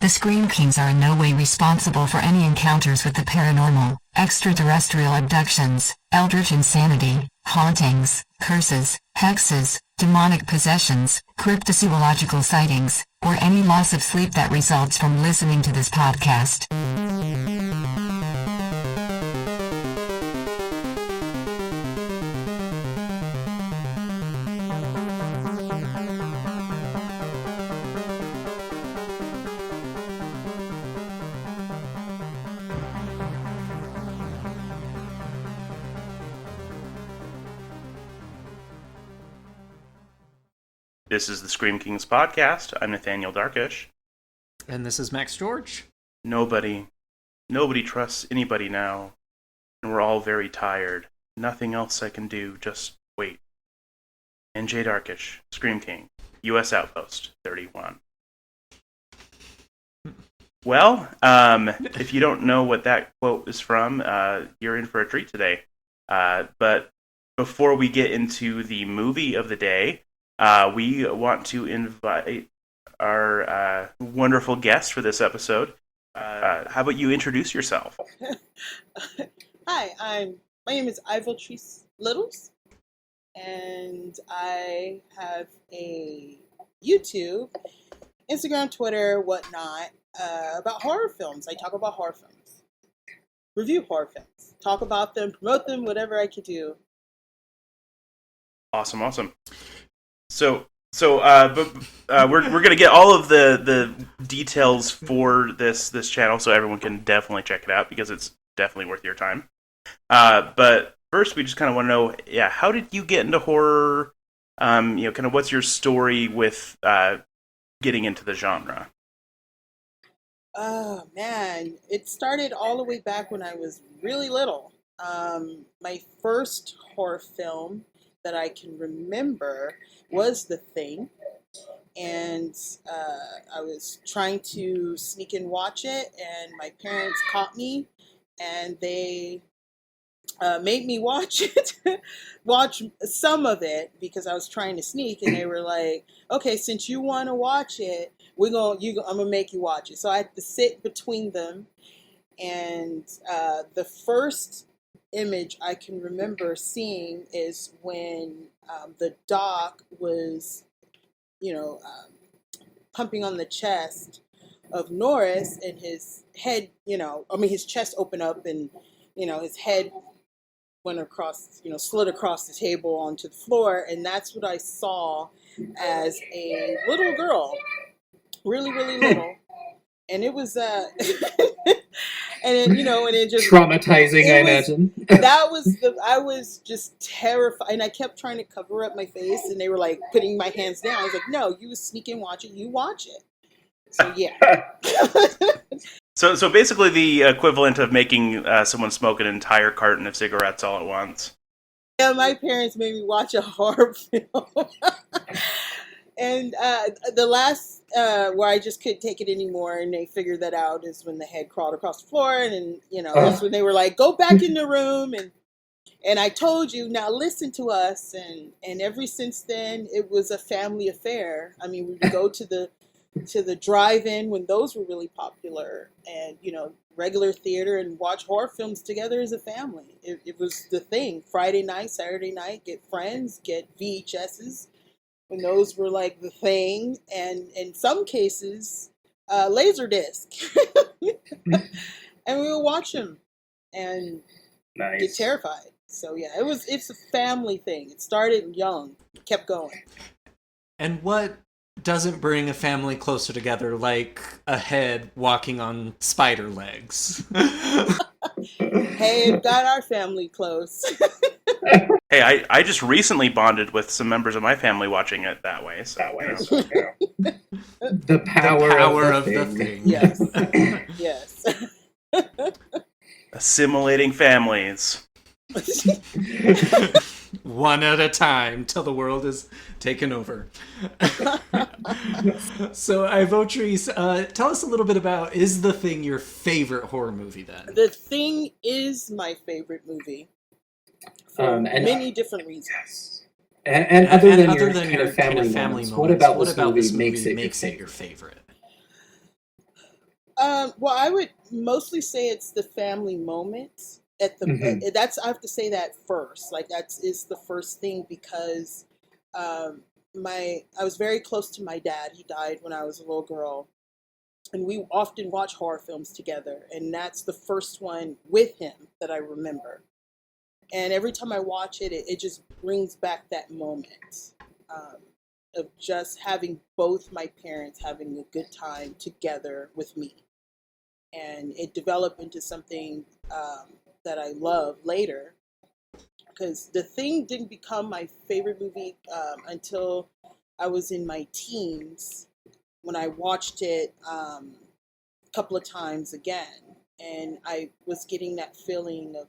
The Scream Kings are in no way responsible for any encounters with the paranormal, extraterrestrial abductions, eldritch insanity, hauntings, curses, hexes, demonic possessions, cryptozoological sightings, or any loss of sleep that results from listening to this podcast. This is the Scream Kings podcast. I'm Nathaniel Darkish. And this is Max George. Nobody trusts anybody now. And we're all very tired. Nothing else I can do, just wait. NJ Darkish, Scream King, U.S. Outpost 31. Well, if you don't know what that quote is from, you're in for a treat today. But before we get into the movie of the day, we want to invite our wonderful guest for this episode. How about you introduce yourself? Hi, my name is Ivotres Littles, and I have a YouTube, Instagram, Twitter, whatnot, about horror films. I talk about horror films, review horror films, talk about them, promote them, whatever I could do. Awesome. So, we're gonna get all of the details for this channel, so everyone can definitely check it out because it's definitely worth your time. But first, we just kind of want to know, how did you get into horror? Kind of what's your story with getting into the genre? Oh man, it started all the way back when I was really little. My first horror film that I can remember was The Thing, and I was trying to sneak and watch it, and my parents caught me, and they made me watch it, watch some of it because I was trying to sneak, and they were like, "Okay, since you want to watch it, I'm gonna make you watch it." So I had to sit between them, and the first image I can remember seeing is when the doc was, pumping on the chest of Norris, and his head, his chest opened up, and, his head went across, slid across the table onto the floor, and that's what I saw as a little girl, really, really little. And it was, and it just traumatizing, I imagine. I was just terrified, and I kept trying to cover up my face, and they were like putting my hands down. I was like, "No, you sneak and watch it. You watch it." So yeah. So basically, the equivalent of making someone smoke an entire carton of cigarettes all at once. Yeah, my parents made me watch a horror film. And the last where I just couldn't take it anymore, and they figured that out, is when the head crawled across the floor, and that's when they were like, "Go back in the room," and I told you, now listen to us, and ever since then it was a family affair. I mean, we would go to the drive-in when those were really popular, and regular theater, and watch horror films together as a family. It was the thing. Friday night, Saturday night, get friends, get VHSs. When those were like the thing, and in some cases, Laserdisc. And we would watch them and get terrified. So yeah, it's a family thing. It started young, kept going. And what doesn't bring a family closer together like a head walking on spider legs? Hey, it got our family close. Hey, I just recently bonded with some members of my family watching it that way. The power of the thing. Yes. Yes. Assimilating families. One at a time till the world is taken over. So, Ivotres, tell us a little bit about, is The Thing your favorite horror movie then? The Thing is my favorite movie. For many different reasons. And other than your kind of family moments, what about this movie makes it your favorite? Well, I would mostly say it's the family moments at the. Mhm. That's I have to say that first. Like that's is the first thing because um, I was very close to my dad. He died when I was a little girl, and we often watch horror films together. And that's the first one with him that I remember. And every time I watch it, it just brings back that moment um, of just having both my parents having a good time together with me. And it developed into something that I love later. Because The Thing didn't become my favorite movie until I was in my teens when I watched it a couple of times again. And I was getting that feeling of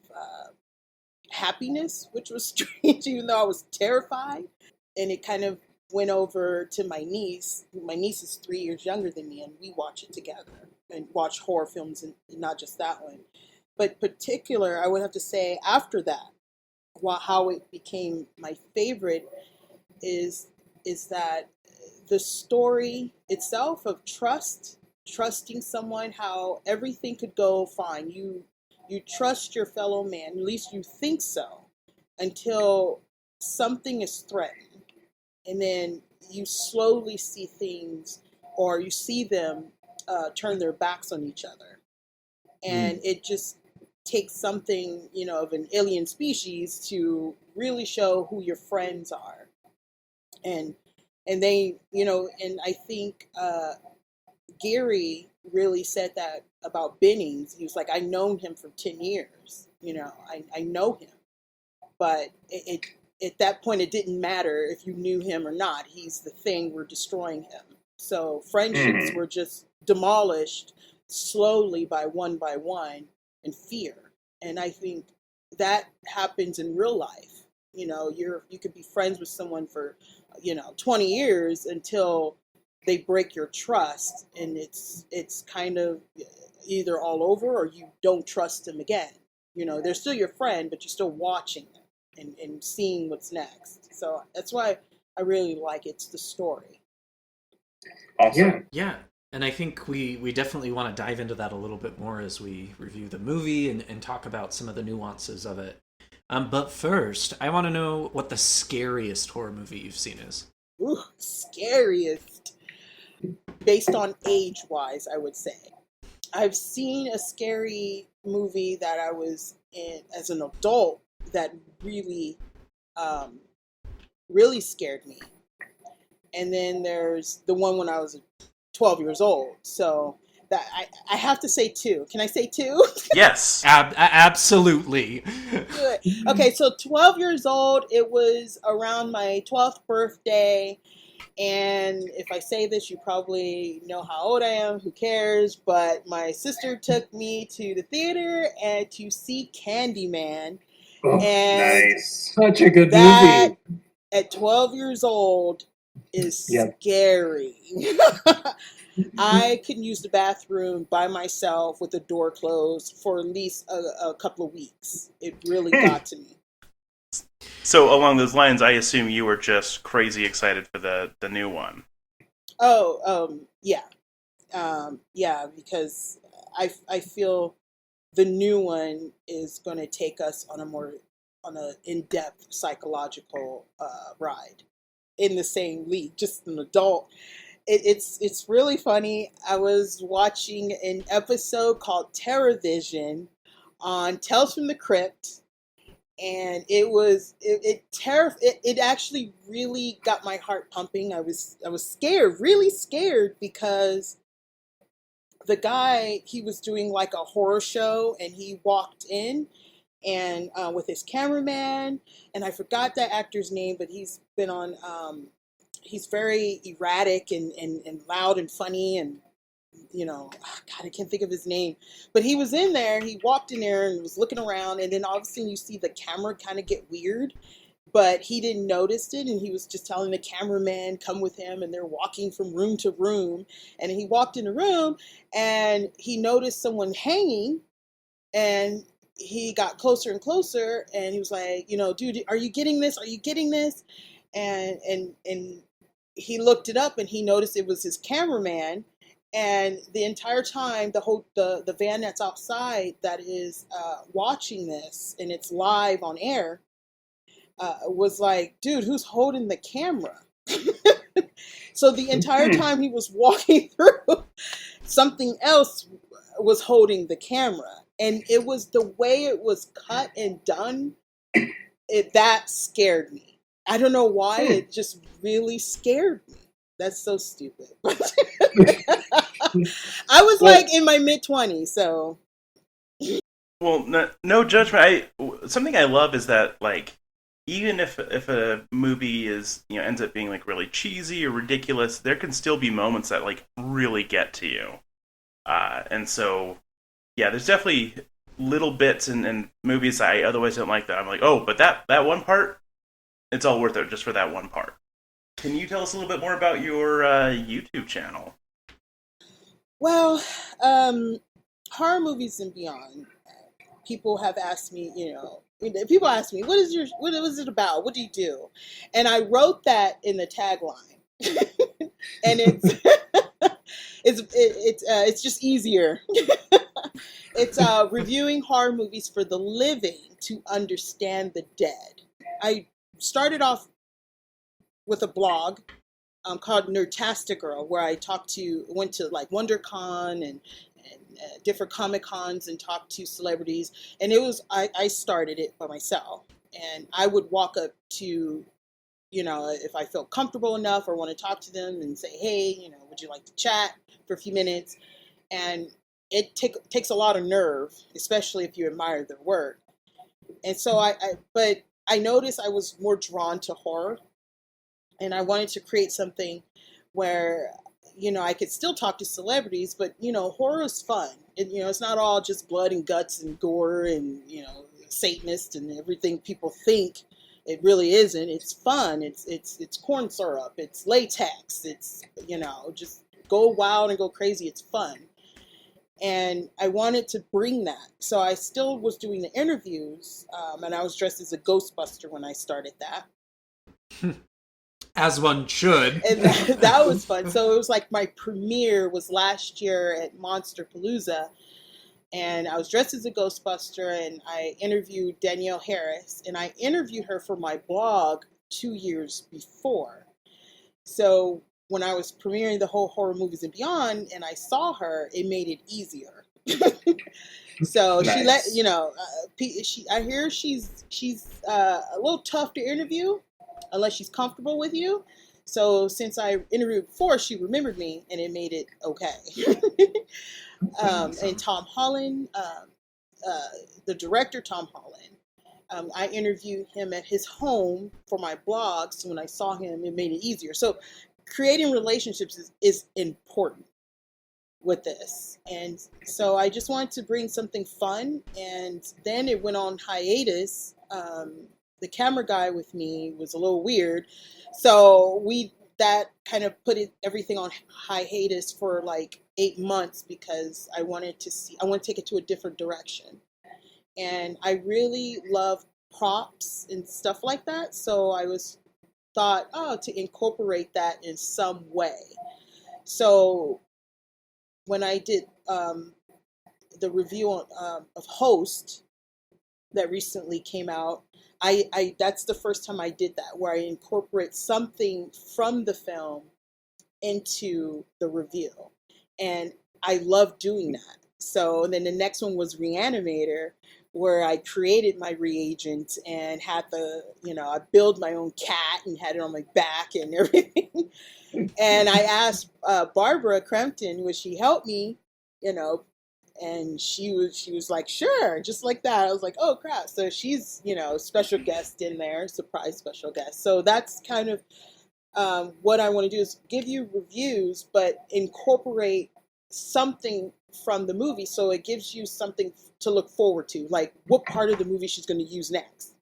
happiness, which was strange, even though I was terrified. And it kind of went over to my niece. My niece is 3 years younger than me, and we watch it together and watch horror films, and not just that one. But particular, I would have to say after that, how it became my favorite is that the story itself of trusting someone, how everything could go fine. You trust your fellow man, at least you think so, until something is threatened. And then you slowly see things, or you see them turn their backs on each other. And it just takes something, of an alien species to really show who your friends are. And they, and I think Gary really said that about Bennings. He was like, I've known him for 10 years. I know him. But at that point, it didn't matter if you knew him or not. He's the thing, we're destroying him. So friendships were just demolished slowly by one, in fear. And I think that happens in real life. You could be friends with someone for, 20 years until they break your trust, and it's kind of either all over or you don't trust them again. They're still your friend, but you're still watching them and seeing what's next. So that's why I really like it's the story. Awesome. Yeah. And I think we definitely want to dive into that a little bit more as we review the movie and talk about some of the nuances of it. But first, I want to know what the scariest horror movie you've seen is. Ooh, scariest. Based on age-wise, I would say. I've seen a scary movie that I was in as an adult that really, really scared me. And then there's the one when I was 12 years old. So that I have to say two. Can I say two? Yes. Absolutely. Good. Okay, so 12 years old, it was around my 12th birthday. And if I say this, you probably know how old I am. Who cares? But my sister took me to the theater and to see Candyman. Oh, And nice. Such a good that, movie. at 12 years old, is Yep. scary. I couldn't use the bathroom by myself with the door closed for at least a couple of weeks. It really got to me. So along those lines, I assume you were just crazy excited for the new one. Oh, yeah. Yeah, because I feel the new one is going to take us on a in-depth psychological ride in the same league, just an adult. It's really funny. I was watching an episode called TerrorVision on Tales from the Crypt, and it actually really got my heart pumping. I was scared, really scared, because the guy, he was doing like a horror show, and he walked in and with his cameraman, and I forgot that actor's name, but he's been on he's very erratic and loud and funny, and God, I can't think of his name, but he was in there. He walked in there and was looking around, and then all of a sudden you see the camera kind of get weird, but he didn't notice it, and he was just telling the cameraman come with him, and they're walking from room to room, and he walked in the room and he noticed someone hanging, and he got closer and closer, and he was like, dude, are you getting this? Are you getting this? And he looked it up, and he noticed it was his cameraman, And the entire time, the van that's outside that is watching this and it's live on air was like, dude, who's holding the camera? So the entire time he was walking through, something else was holding the camera, and it was the way it was cut and done. That scared me. I don't know why. It just really scared me. That's so stupid. I was like in my mid-20s, so. Well, no judgment. Something I love is that, like, even if a movie is, ends up being like really cheesy or ridiculous, there can still be moments that like really get to you. And so, yeah, there's definitely little bits in movies that I otherwise don't like that I'm like, oh, but that one part, it's all worth it just for that one part. Can you tell us a little bit more about your YouTube channel? Well, horror movies and beyond. People have asked me, people ask me, what was it about? What do you do? And I wrote that in the tagline, and it's just easier. It's reviewing horror movies for the living to understand the dead. I started off with a blog called Nerdtastic Girl, where I went to like WonderCon and different Comic Cons and talked to celebrities. And I started it by myself. And I would walk up to, if I felt comfortable enough or want to talk to them and say, hey, would you like to chat for a few minutes? And it takes a lot of nerve, especially if you admire their work. And so but I noticed I was more drawn to horror. And I wanted to create something where, I could still talk to celebrities, but, horror is fun. It's not all just blood and guts and gore and, Satanists and everything people think. It really isn't. It's fun. It's corn syrup. It's latex. It's, just go wild and go crazy. It's fun. And I wanted to bring that. So I still was doing the interviews, and I was dressed as a Ghostbuster when I started that. As one should. And that was fun. So it was like my premiere was last year at Monsterpalooza. And I was dressed as a Ghostbuster, and I interviewed Danielle Harris. And I interviewed her for my blog 2 years before. So when I was premiering the whole Horror Movies and Beyond, and I saw her, it made it easier. So nice. She let, I hear she's a little tough to interview unless she's comfortable with you. So since I interviewed before, she remembered me, and it made it okay. And Tom Holland, the director, Tom Holland, I interviewed him at his home for my blog. So when I saw him, it made it easier. So creating relationships is important with this. And so I just wanted to bring something fun. And then it went on hiatus. The camera guy with me was a little weird. So that kind of put everything on hiatus for like 8 months because I want to take it to a different direction. And I really love props and stuff like that. So I thought, to incorporate that in some way. So when I did the review of Host that recently came out, that's the first time I did that, where I incorporate something from the film into the review. And I love doing that. So then the next one was Reanimator, where I created my reagent and had I built my own cat and had it on my back and everything. And I asked Barbara Crampton, would she help me, and she was like, sure, just like that. I was like, oh crap. So she's, special guest in there, surprise special guest. So that's kind of what I want to do is give you reviews, but incorporate something from the movie. So it gives you something to look forward to, like what part of the movie she's going to use next,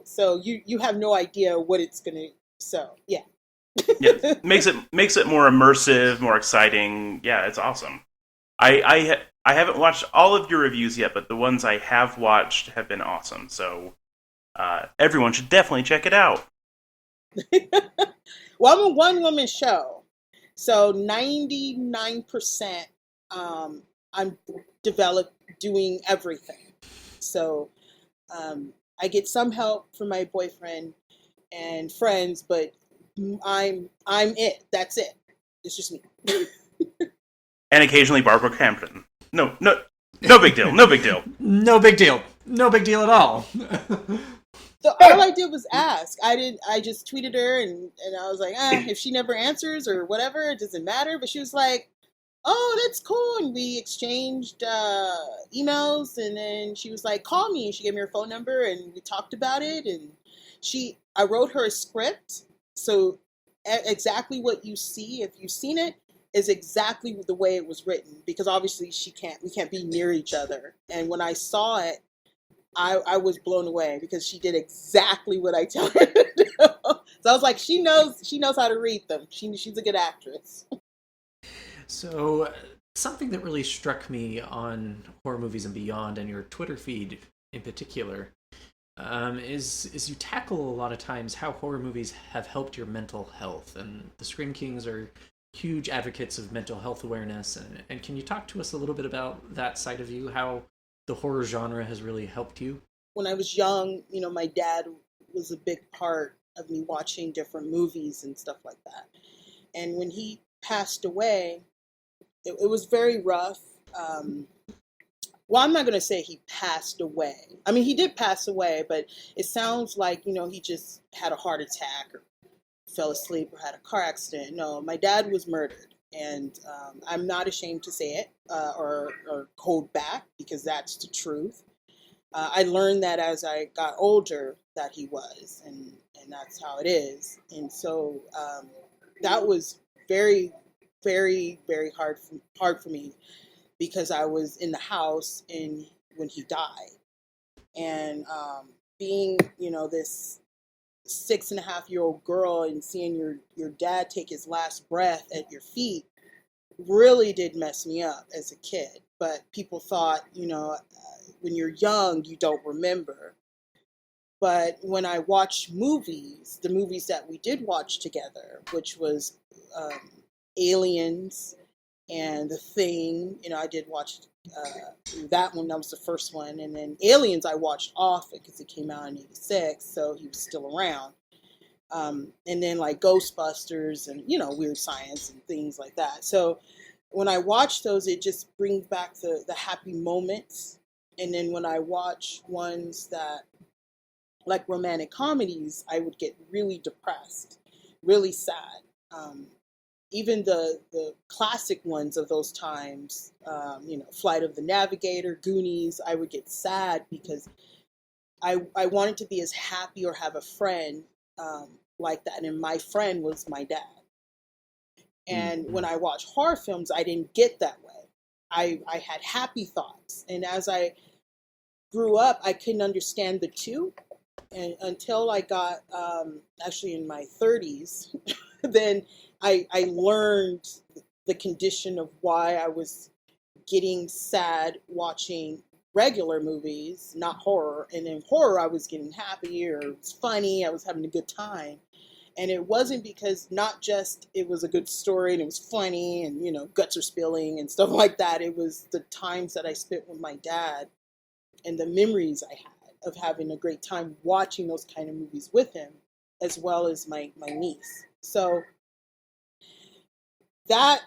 so you have no idea what it's going to, so yeah. Yeah, makes it more immersive, more exciting. Yeah, it's awesome. I haven't watched all of your reviews yet, but the ones I have watched have been awesome. So everyone should definitely check it out. Well, I'm a one-woman show. So 99%, I'm doing everything. So I get some help from my boyfriend and friends, but I'm it. That's it. It's just me. And occasionally Barbara Crampton. No big deal. No big deal. No big deal. No big deal at all. So all I did was ask. I just tweeted her and I was like, if she never answers or whatever, it doesn't matter. But she was like, oh, that's cool. And we exchanged emails, and then she was like, call me. And she gave me her phone number, and we talked about it. And I wrote her a script. So exactly what you see, if you've seen it, is exactly the way it was written. Because obviously we can't be near each other. And when I saw it, I was blown away because she did exactly what I tell her to do. So I was like, she knows how to read them. She's a good actress. So, something that really struck me on horror movies and beyond, and your Twitter feed in particular, is you tackle a lot of times how horror movies have helped your mental health, and the Scream Kings are huge advocates of mental health awareness. And can you talk to us a little bit about that side of you, how the horror genre has really helped you? When I was young, my dad was a big part of me watching different movies and stuff like that. And when he passed away, it was very rough. Well, I'm not going to say he passed away. I mean, he did pass away, but it sounds like, he just had a heart attack or fell asleep or had a car accident. No, my dad was murdered. And I'm not ashamed to say it or hold back, because that's the truth. I learned that as I got older that he was, and that's how it is. And so that was very, very, very hard for me, because I was in the house when he died, and being this 6.5-year-old girl and seeing your dad take his last breath at your feet really did mess me up as a kid. But people thought, when you're young, you don't remember. But when I watched movies, the movies that we did watch together, which was Aliens and The Thing, I did watch that one. That was the first one. And then Aliens I watched often because it came out in '86, so he was still around. And then like Ghostbusters and, Weird Science and things like that. So when I watch those, it just brings back the happy moments. And then when I watch ones that, like romantic comedies, I would get really depressed, really sad. Even the classic ones of those times, Flight of the Navigator, Goonies, I would get sad because I wanted to be as happy or have a friend like that. And my friend was my dad. And when I watch horror films, I didn't get that way. I had happy thoughts. And as I grew up, I couldn't understand the two. And until I got, actually in my 30s, then I learned the condition of why I was getting sad watching regular movies, not horror. And in horror, I was getting happy, or it was funny, I was having a good time. And it wasn't because not just it was a good story and it was funny and, guts are spilling and stuff like that. It was the times that I spent with my dad and the memories I had of having a great time watching those kind of movies with him, as well as my niece. So that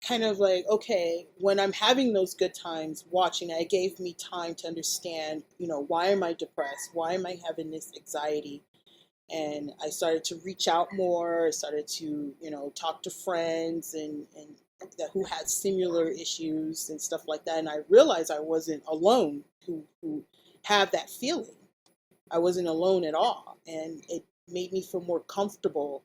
kind of like, okay, when I'm having those good times watching, it gave me time to understand, why am I depressed? Why am I having this anxiety? And I started to reach out more. I started to, talk to friends and who had similar issues and stuff like that. And I realized I wasn't alone who have that feeling. I wasn't alone at all. And it made me feel more comfortable.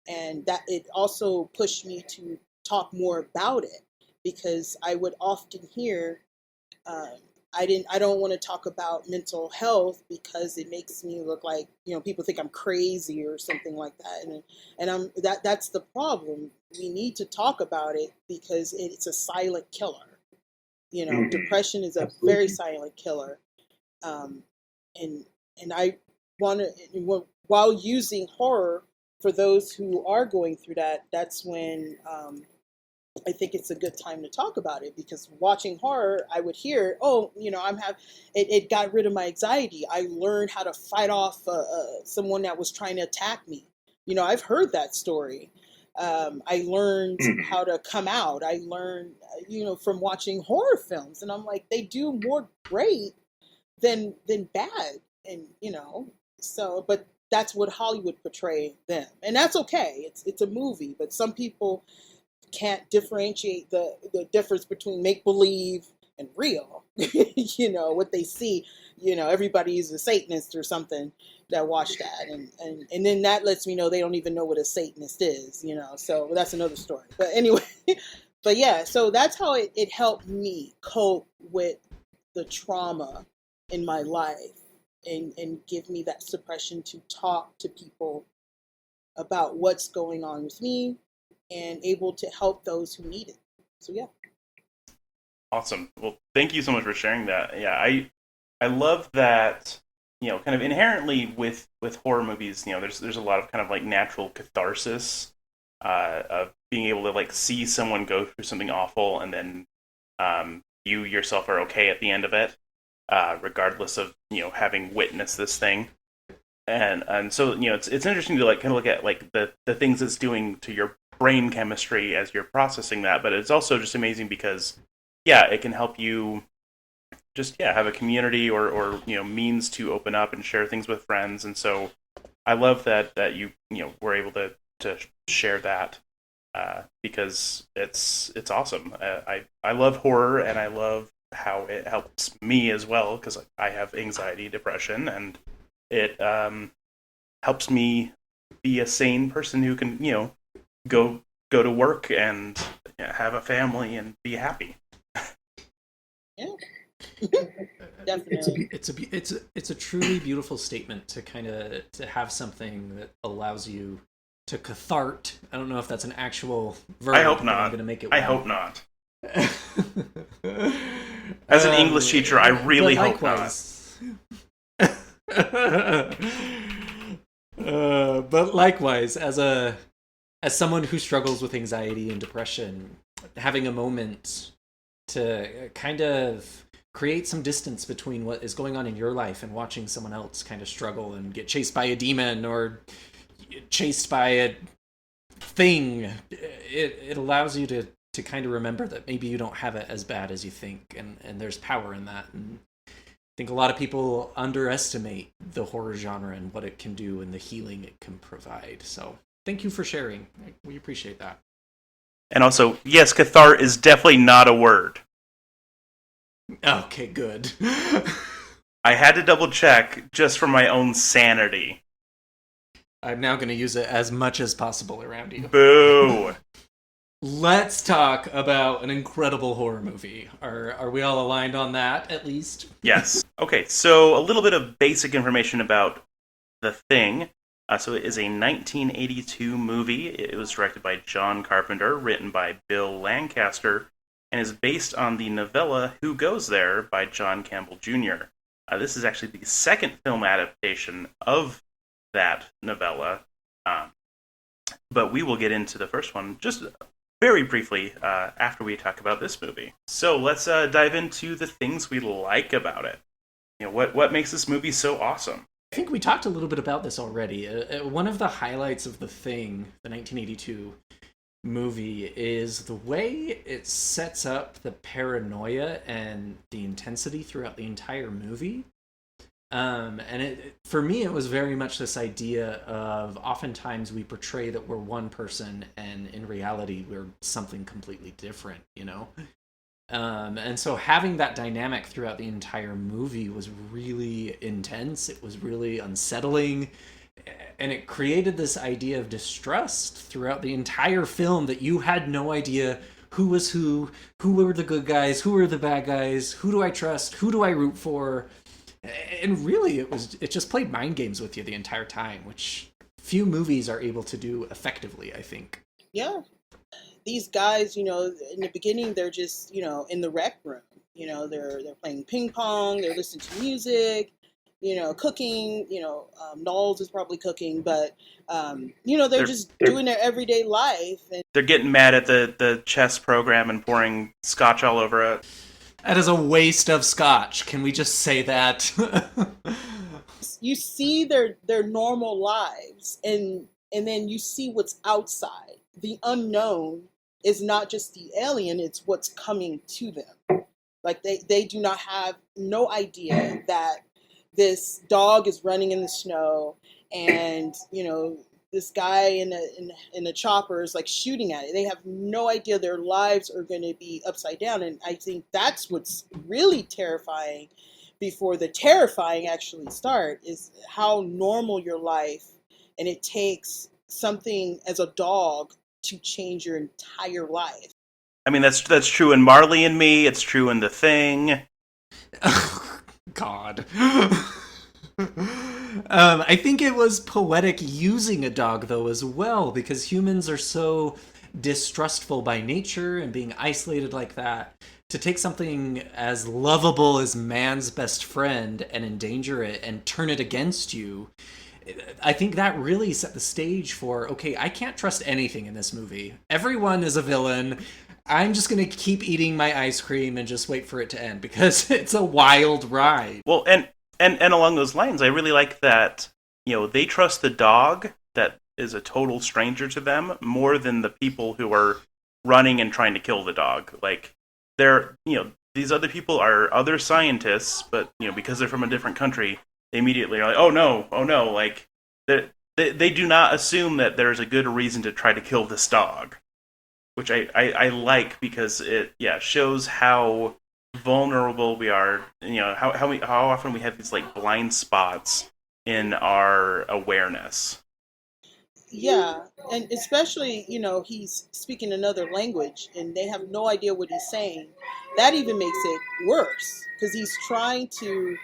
And that it also pushed me to talk more about it, because I would often hear, I don't want to talk about mental health because it makes me look like, people think I'm crazy or something like that. And that's the problem. We need to talk about it because it's a silent killer. Depression is a very silent killer. And I want to, while using horror for those who are going through that, that's when I think it's a good time to talk about it, because watching horror, I would hear, oh, it got rid of my anxiety. I learned how to fight off someone that was trying to attack me. I've heard that story. I learned how to come out. I learned, from watching horror films, and I'm like, they do more great than bad, and so, but that's what Hollywood portray them, and that's okay. It's a movie, but some people can't differentiate the difference between make believe and real. What they see. Everybody's a Satanist or something that watch that, and then that lets me know they don't even know what a Satanist is. So that's another story. But anyway, but yeah, so that's how it helped me cope with the trauma in my life, and give me that suppression to talk to people about what's going on with me, and able to help those who need it. So yeah. Awesome. Well, thank you so much for sharing that. Yeah, I love that, kind of inherently with horror movies, there's a lot of kind of like natural catharsis of being able to like see someone go through something awful, and then you yourself are okay at the end of it, regardless of, having witnessed this thing. And so, it's interesting to like kind of look at like the things it's doing to your brain chemistry as you're processing that, but it's also just amazing because it can help you just have a community or means to open up and share things with friends. And so I love that you were able to share that, because it's awesome. I love horror, and I love how it helps me as well, because I have anxiety, depression, and it helps me be a sane person who can go to work and have a family and be happy. Yeah. Definitely. It's a truly beautiful statement to kind of to have something that allows you to cathart. I don't know if that's an actual verb. I hope not. I'm going to make it. I hope not. As an English teacher, I really hope not. But likewise, as someone who struggles with anxiety and depression, having a moment to kind of create some distance between what is going on in your life and watching someone else kind of struggle and get chased by a demon or chased by a thing, it allows you to kind of remember that maybe you don't have it as bad as you think, and there's power in that. And I think a lot of people underestimate the horror genre and what it can do and the healing it can provide. So thank you for sharing. We appreciate that. And also, yes, cathart is definitely not a word. Okay, good. I had to double check just for my own sanity. I'm now going to use it as much as possible around you. Boo! Let's talk about an incredible horror movie. Are we all aligned on that, at least? Yes. Okay, so a little bit of basic information about The Thing. So it is a 1982 movie. It was directed by John Carpenter, written by Bill Lancaster, and is based on the novella Who Goes There by John Campbell Jr. This is actually the second film adaptation of that novella, but we will get into the first one just very briefly after we talk about this movie. So let's dive into the things we like about it. What makes this movie so awesome? I think we talked a little bit about this already. One of the highlights of The Thing, the 1982 movie, is the way it sets up the paranoia and the intensity throughout the entire movie. And for me, it was very much this idea of oftentimes we portray that we're one person, and in reality, we're something completely different, And so having that dynamic throughout the entire movie was really intense. It was really unsettling. And it created this idea of distrust throughout the entire film, that you had no idea who was who were the good guys, who were the bad guys, who do I trust, who do I root for. And really, it just played mind games with you the entire time, which few movies are able to do effectively, I think. Yeah. These guys, in the beginning, they're just, in the rec room. They're playing ping pong, they're listening to music, cooking. Knowles is probably cooking, but they're just doing their everyday life. And they're getting mad at the chess program and pouring scotch all over it. That is a waste of scotch. Can we just say that? You see their normal lives, and then you see what's outside. The unknown is not just the alien, it's what's coming to them. Like they do not have no idea that this dog is running in the snow, and this guy in a chopper is like shooting at it. They have no idea their lives are going to be upside down, and I think that's what's really terrifying. Before the terrifying actually start, is how normal your life, and it takes something as a dog to change your entire life. I mean, that's true in Marley and Me. It's true in The Thing. God. I think it was poetic using a dog, though, as well, because humans are so distrustful by nature, and being isolated like that, to take something as lovable as man's best friend and endanger it and turn it against you, I think that really set the stage for, okay, I can't trust anything in this movie. Everyone is a villain. I'm just going to keep eating my ice cream and just wait for it to end, because it's a wild ride. Well, and along those lines, I really like that, they trust the dog that is a total stranger to them more than the people who are running and trying to kill the dog. Like, these other people are other scientists, but, because they're from a different country, they immediately are like, oh no, like, they do not assume that there's a good reason to try to kill this dog, which I like, because it, shows how vulnerable we are, how often we have these, like, blind spots in our awareness. Yeah, and especially, he's speaking another language and they have no idea what he's saying. That even makes it worse, because he's trying to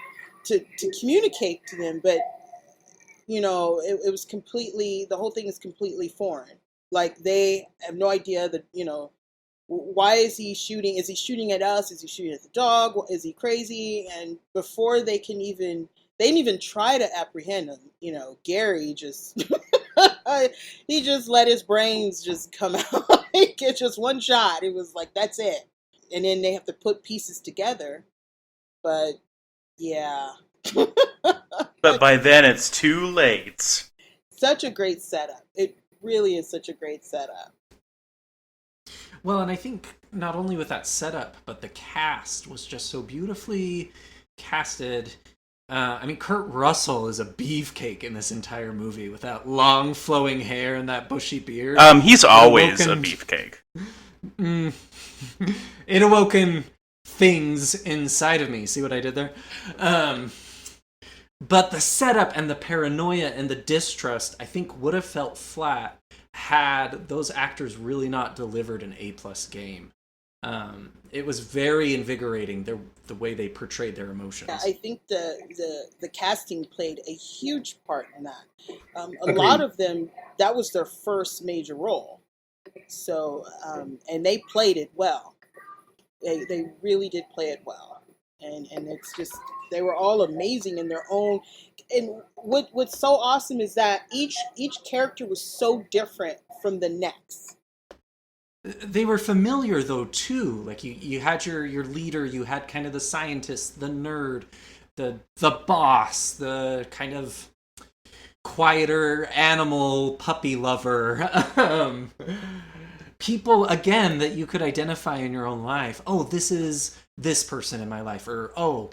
communicate to them, but it was completely, the whole thing is completely foreign. Like, they have no idea that, why is he shooting? Is he shooting at us? Is he shooting at the dog? Is he crazy? And before they didn't even try to apprehend him. Gary just he just let his brains just come out. He get just one shot. It was like, that's it. And then they have to put pieces together. But yeah. But by then it's too late. Such a great setup. It really is such a great setup. Well, and I think not only with that setup, but the cast was just so beautifully casted. Kurt Russell is a beefcake in this entire movie, with that long flowing hair and that bushy beard. He's always a beefcake. It awoken things inside of me. See what I did there? But the setup and the paranoia and the distrust, I think, would have felt flat had those actors really not delivered an A+ game. It was very invigorating, the way they portrayed their emotions. Yeah, I think the casting played a huge part in that. A lot of them, that was their first major role. So, and they played it well. They really did play it well. And it's just, they were all amazing in their own. And what's so awesome is that each character was so different from the next. They were familiar, though, too. Like, you had your leader, you had kind of the scientist, the nerd, the boss, the kind of quieter animal puppy lover. People, again, that you could identify in your own life. Oh, this is this person in my life. Or, oh,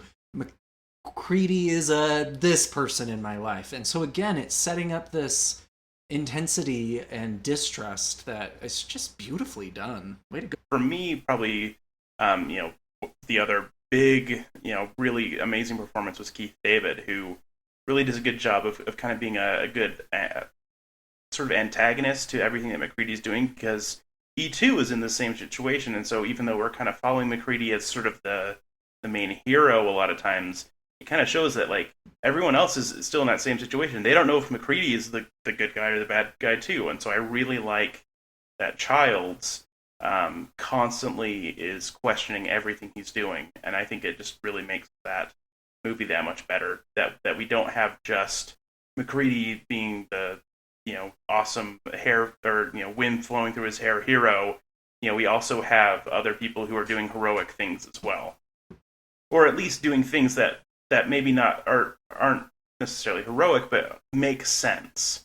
MacReady is this person in my life. And so, again, it's setting up this intensity and distrust that is just beautifully done. Way to go. For me, probably, the other big, really amazing performance was Keith David, who really does a good job of kind of being a good sort of antagonist to everything that MacReady's doing, because he too is in the same situation. And so even though we're kind of following MacReady as sort of the main hero a lot of times, it kind of shows that, like, everyone else is still in that same situation. They don't know if MacReady is the good guy or the bad guy too. And so I really like that Childs constantly is questioning everything he's doing. And I think it just really makes that movie that much better. That we don't have just McCready being the awesome hair or wind flowing through his hair hero. We also have other people who are doing heroic things as well, or at least doing things that maybe not aren't necessarily heroic, but make sense.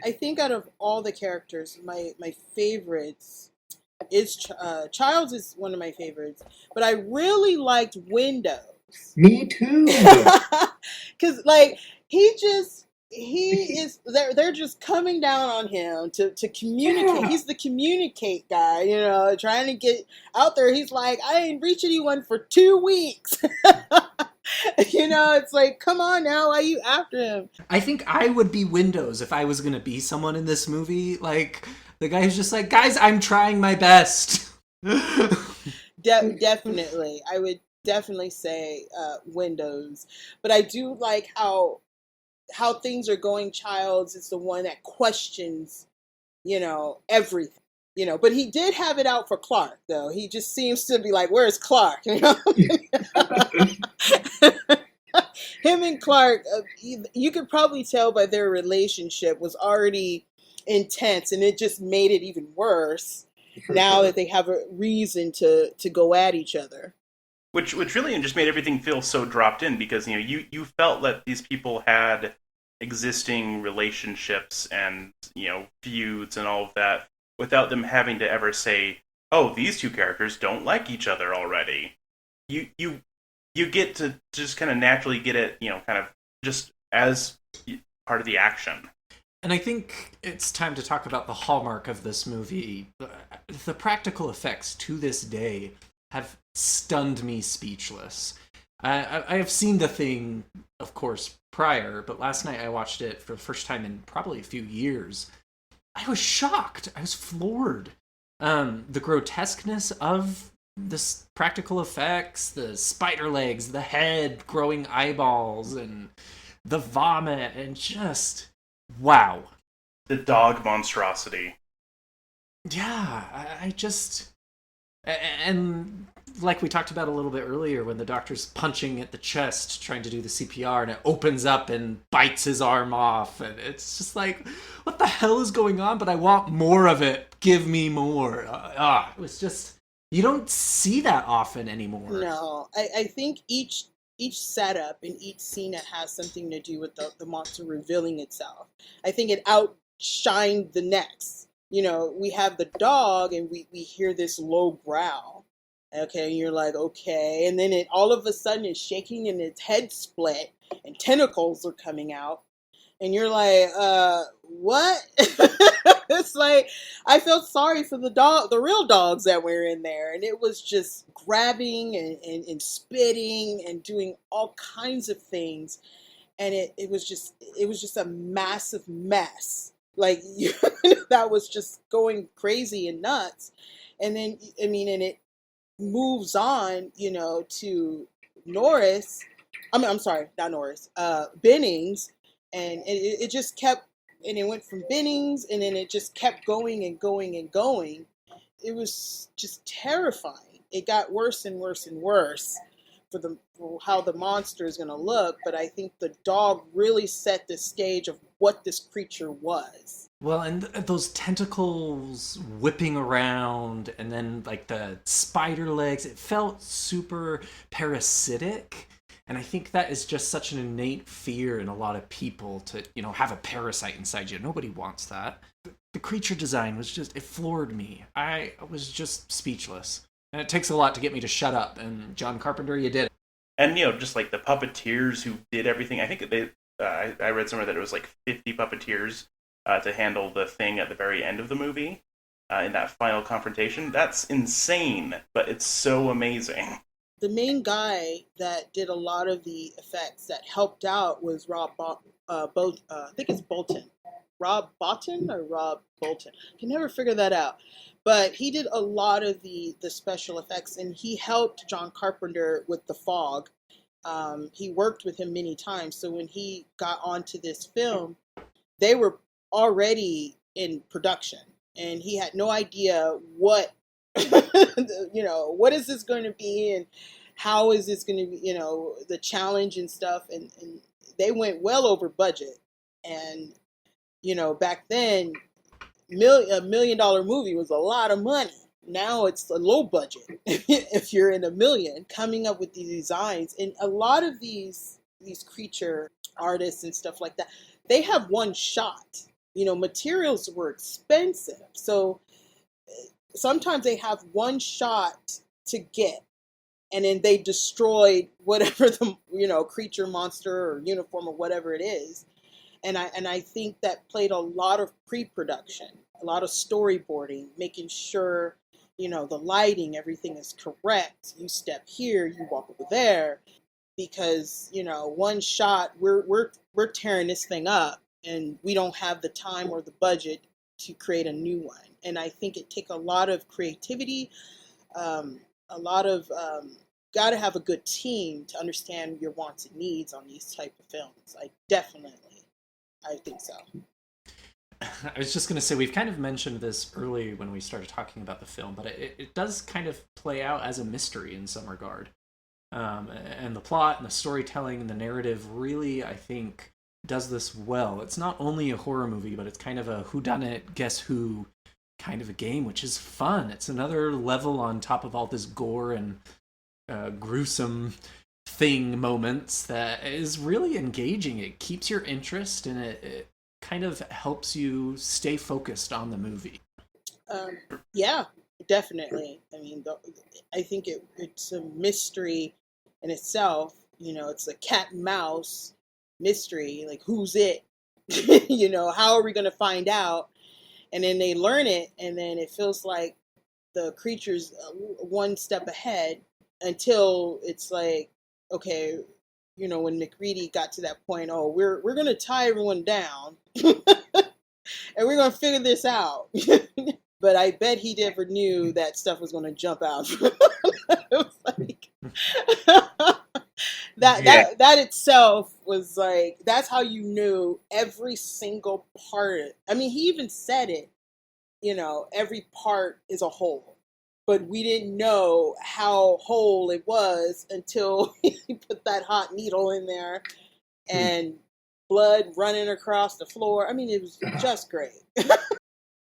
I think out of all the characters, my favorites is Childs is one of my favorites, but I really liked Windows. Me too. Because like he is they're just coming down on him to communicate. Yeah. He's the communicate guy, trying to get out there. He's like, I ain't reached anyone for 2 weeks. It's like, come on now, why are you after him? I think I would be Windows if I was going to be someone in this movie. Like, the guy who's just like, guys, I'm trying my best. Definitely. I would definitely say Windows. But I do like how things are going. Childs is the one that questions, everything. But he did have it out for Clark, though. He just seems to be like, where's Clark? Him and Clark, you could probably tell by their relationship was already intense, and it just made it even worse now that they have a reason to go at each other. Which really just made everything feel so dropped in, because you felt that these people had existing relationships and feuds and all of that without them having to ever say, oh, these two characters don't like each other already. You get to just kind of naturally get it, kind of just as part of the action. And I think it's time to talk about the hallmark of this movie. The practical effects to this day have stunned me speechless. I have seen The Thing, of course, prior, but last night I watched it for the first time in probably a few years. I was shocked. I was floored. The grotesqueness of this practical effects, the spider legs, the head growing eyeballs, and the vomit, and just wow. The dog monstrosity. Yeah, I just... And like we talked about a little bit earlier, when the doctor's punching at the chest trying to do the CPR, and it opens up and bites his arm off, and it's just like, what the hell is going on? But I want more of it. Give me more. It was just... You don't see that often anymore. No, I think each setup in each scene that has something to do with the monster revealing itself, I think it outshined the next. We have the dog, and we hear this low growl. Okay, and you're like, okay, and then it all of a sudden is shaking and its head split and tentacles are coming out, and you're like, what? It's like, I felt sorry for the real dogs that were in there, and it was just grabbing and spitting and doing all kinds of things, and it was just a massive mess. Like, that was just going crazy and nuts. And then, and it moves on, to Norris. I'm sorry, not Norris, Bennings. And it just kept, and it went from Bennings, and then it just kept going and going and going. It was just terrifying. It got worse and worse and worse for how the monster is going to look. But I think the dog really set the stage of what this creature was. Well, and those tentacles whipping around, and then like the spider legs, it felt super parasitic. And I think that is just such an innate fear in a lot of people to, have a parasite inside you. Nobody wants that. The creature design was just, it floored me. I was just speechless. And it takes a lot to get me to shut up. And John Carpenter, you did it. And, just like the puppeteers who did everything. I think I read somewhere that it was like 50 puppeteers to handle the thing at the very end of the movie in that final confrontation. That's insane, but it's so amazing. The main guy that did a lot of the effects that helped out was Rob I think it's Bolton. Rob Botton or Rob Bolton. I can never figure that out. But he did a lot of the special effects, and he helped John Carpenter with the fog. He worked with him many times. So when he got onto this film, they were already in production, and he had no idea what, what is this going to be, and how is this going to be, the challenge and stuff. And they went well over budget. And, back then, $1 million movie was a lot of money. Now it's a low budget if you're in $1 million, coming up with these designs. And a lot of these creature artists and stuff like that, they have one shot. Materials were expensive. So sometimes they have one shot to get, and then they destroyed whatever the creature, monster, or uniform, or whatever it is. And I think that played a lot of pre-production, a lot of storyboarding, making sure the lighting, everything is correct. You step here, you walk over there, because one shot, we're tearing this thing up, and we don't have the time or the budget to create a new one. And I think it takes a lot of creativity, a lot of got to have a good team to understand your wants and needs on these type of films. I think so. I was just going to say, we've kind of mentioned this early when we started talking about the film, but it does kind of play out as a mystery in some regard. And the plot and the storytelling and the narrative really, I think, does this well. It's not only a horror movie, but it's kind of a whodunit, guess who kind of a game, which is fun. It's another level on top of all this gore and gruesome thing moments that is really engaging. It keeps your interest, and it kind of helps you stay focused on the movie. Yeah, definitely. I mean, I think it's a mystery in itself. It's a cat and mouse mystery. Like, who's it? How are we going to find out? And then they learn it, and then it feels like the creature's one step ahead, until it's like, okay, when McReady got to that point, oh, we're going to tie everyone down and we're going to figure this out. But I bet he never knew that stuff was going to jump out. It was like, that itself was like, that's how you knew every single part. I mean, he even said it, every part is a whole. But we didn't know how whole it was until he put that hot needle in there and blood running across the floor. I mean, it was just great.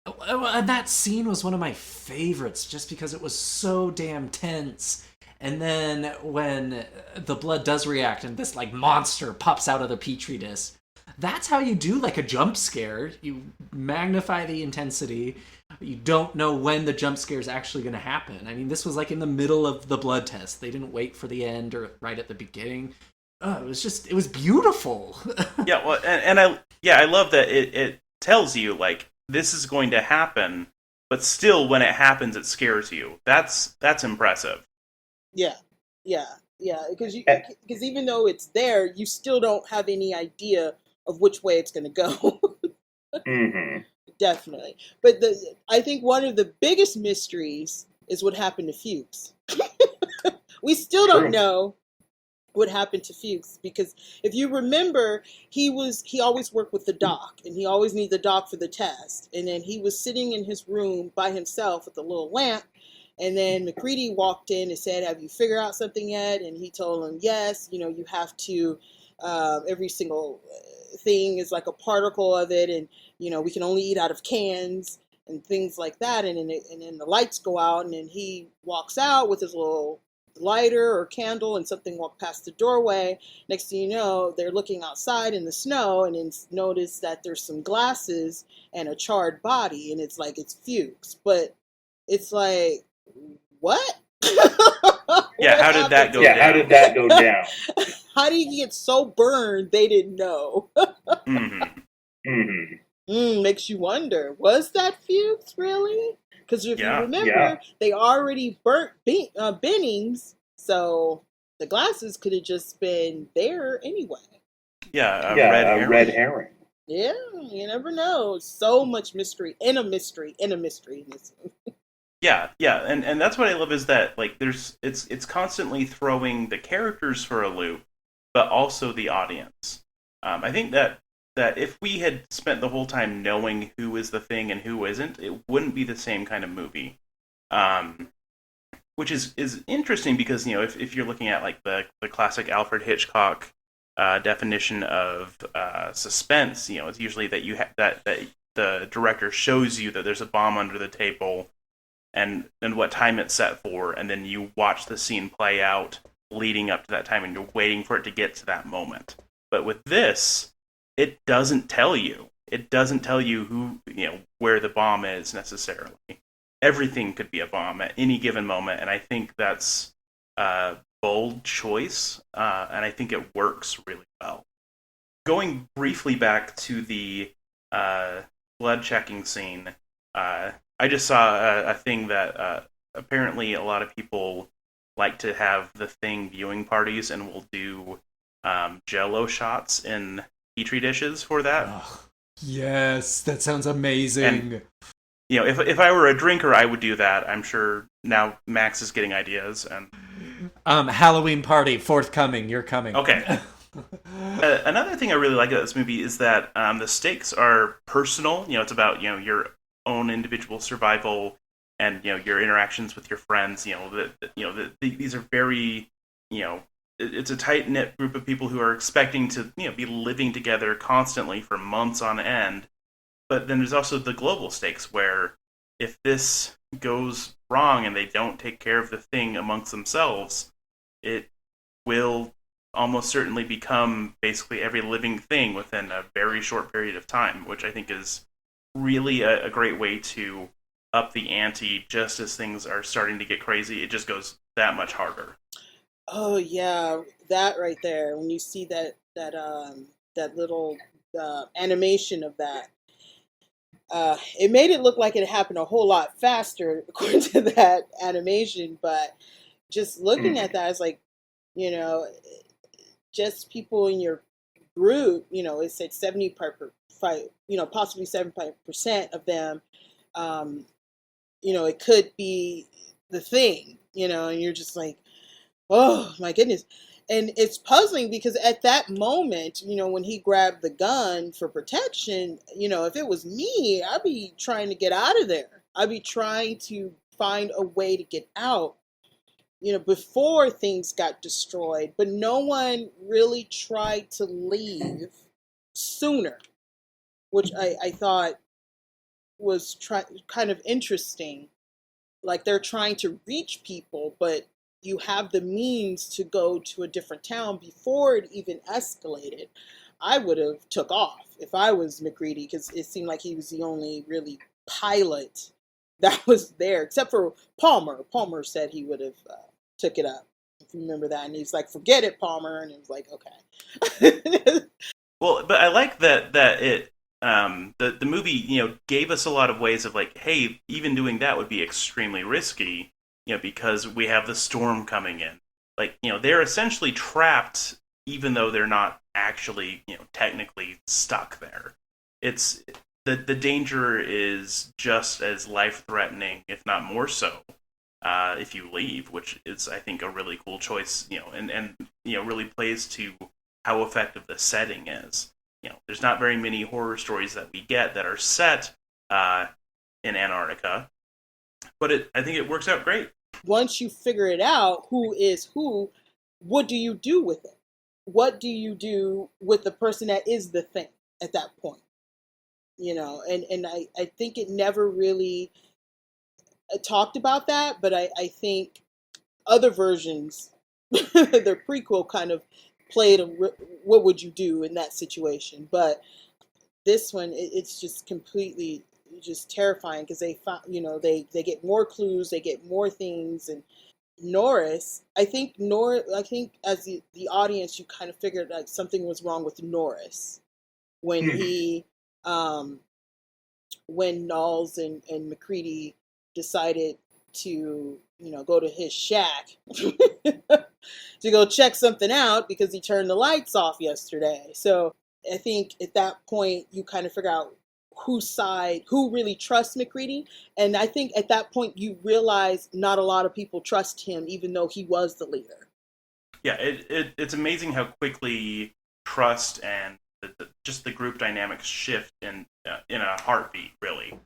And that scene was one of my favorites just because it was so damn tense. And then when the blood does react and this monster pops out of the petri dish, that's how you do a jump scare. You magnify the intensity. You don't know when the jump scare is actually going to happen. I mean, this was in the middle of the blood test. They didn't wait for the end or right at the beginning. It was beautiful. Yeah, well, and I love that it tells you this is going to happen, but still when it happens, it scares you. That's impressive. Yeah. Because even though it's there, you still don't have any idea of which way it's going to go. Mm-hmm. Definitely. But I think one of the biggest mysteries is what happened to Fuchs. We still don't know what happened to Fuchs, because if you remember, he always worked with the doc, and he always needed the doc for the test. And then he was sitting in his room by himself with a little lamp, and then McReady walked in and said, "Have you figured out something yet?" And he told him, "Yes, you have to, every single thing is like a particle of it, and we can only eat out of cans and things like that." And then the lights go out, and then he walks out with his little lighter or candle, and something walked past the doorway. Next thing you know, they're looking outside in the snow, and then notice that there's some glasses and a charred body, and it's Fuchs. But it's like, what? Yeah, how did that go down? How did that go down? How did he get so burned they didn't know? Makes you wonder, was that Fuchs really? Because if you remember, they already burnt Bennings, so the glasses could have just been there anyway. Yeah, a red herring. Yeah, you never know. So much mystery in a mystery in a mystery. Yeah, and that's what I love, is that it's constantly throwing the characters for a loop, but also the audience. I think that if we had spent the whole time knowing who is the thing and who isn't, it wouldn't be the same kind of movie. which is interesting because if you're looking at like the classic Alfred Hitchcock definition of suspense, it's usually that that the director shows you that there's a bomb under the table and what time it's set for, and then you watch the scene play out leading up to that time, and you're waiting for it to get to that moment. But with this, it doesn't tell you. It doesn't tell you who, where the bomb is necessarily. Everything could be a bomb at any given moment, and I think that's a bold choice, and I think it works really well. Going briefly back to the blood checking scene, I just saw a thing that apparently a lot of people like to have the Thing viewing parties and will do Jell-O shots in petri dishes for that. Oh, yes, that sounds amazing. And, if I were a drinker, I would do that. I'm sure now Max is getting ideas. And Halloween party forthcoming. You're coming. Okay. Another thing I really like about this movie is that the stakes are personal. It's about your own individual survival and your interactions with your friends. These are very it's a tight knit group of people who are expecting to be living together constantly for months on end. But then there's also the global stakes where if this goes wrong and they don't take care of the Thing amongst themselves, it will almost certainly become basically every living thing within a very short period of time, which I think is really a great way to up the ante just as things are starting to get crazy. It just goes that much harder. Oh yeah, that right there. When you see that little animation of that, it made it look like it happened a whole lot faster according to that animation. But just looking at that, it's like, just people in your group. It said 75%, possibly 75% of them. It could be the Thing. And you're just like, oh my goodness. And it's puzzling because at that moment, when he grabbed the gun for protection, if it was me, I'd be trying to get out of there. I'd be trying to find a way to get out, before things got destroyed. But no one really tried to leave sooner, which I thought was kind of interesting. Like they're trying to reach people, but you have the means to go to a different town before it even escalated. I would have took off if I was McCready, because it seemed like he was the only really pilot that was there, except for Palmer. Palmer said he would have took it up, if you remember that. And he's like, forget it, Palmer. And it was like, okay. Well, but I like that it the movie gave us a lot of ways of like, hey, even doing that would be extremely risky. Because we have the storm coming in. Like, they're essentially trapped, even though they're not actually, technically stuck there. It's the danger is just as life-threatening, if not more so, if you leave, which is, I think, a really cool choice, and really plays to how effective the setting is. There's not very many horror stories that we get that are set in Antarctica. But I think it works out great. Once you figure it out, who is who, what do you do with it? What do you do with the person that is the Thing at that point? And I think it never really talked about that, but I think other versions, their prequel kind of played what would you do in that situation. But this one, it's just completely just terrifying because they found, they get more clues, they get more things. And Norris, I think as the audience, you kind of figured like something was wrong with Norris when he when Knowles and McCready decided to go to his shack to go check something out because he turned the lights off yesterday. So I think at that point you kind of figure out who really trusts McCready. And I think at that point you realize not a lot of people trust him, even though he was the leader. Yeah, it's amazing how quickly trust and just the group dynamics shift in a heartbeat, really.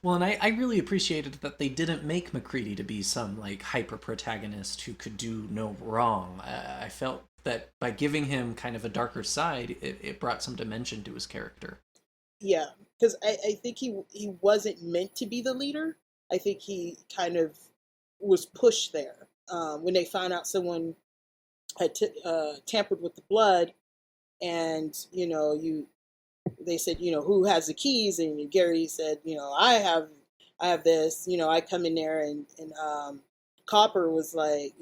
Well, and I really appreciated that they didn't make McCready to be some like hyper protagonist who could do no wrong. I felt that by giving him kind of a darker side, it brought some dimension to his character. Yeah, because I think he wasn't meant to be the leader. I think he kind of was pushed there when they found out someone had tampered with the blood, and they said, who has the keys, and Gary said, I have this, I come in there, and Copper was like,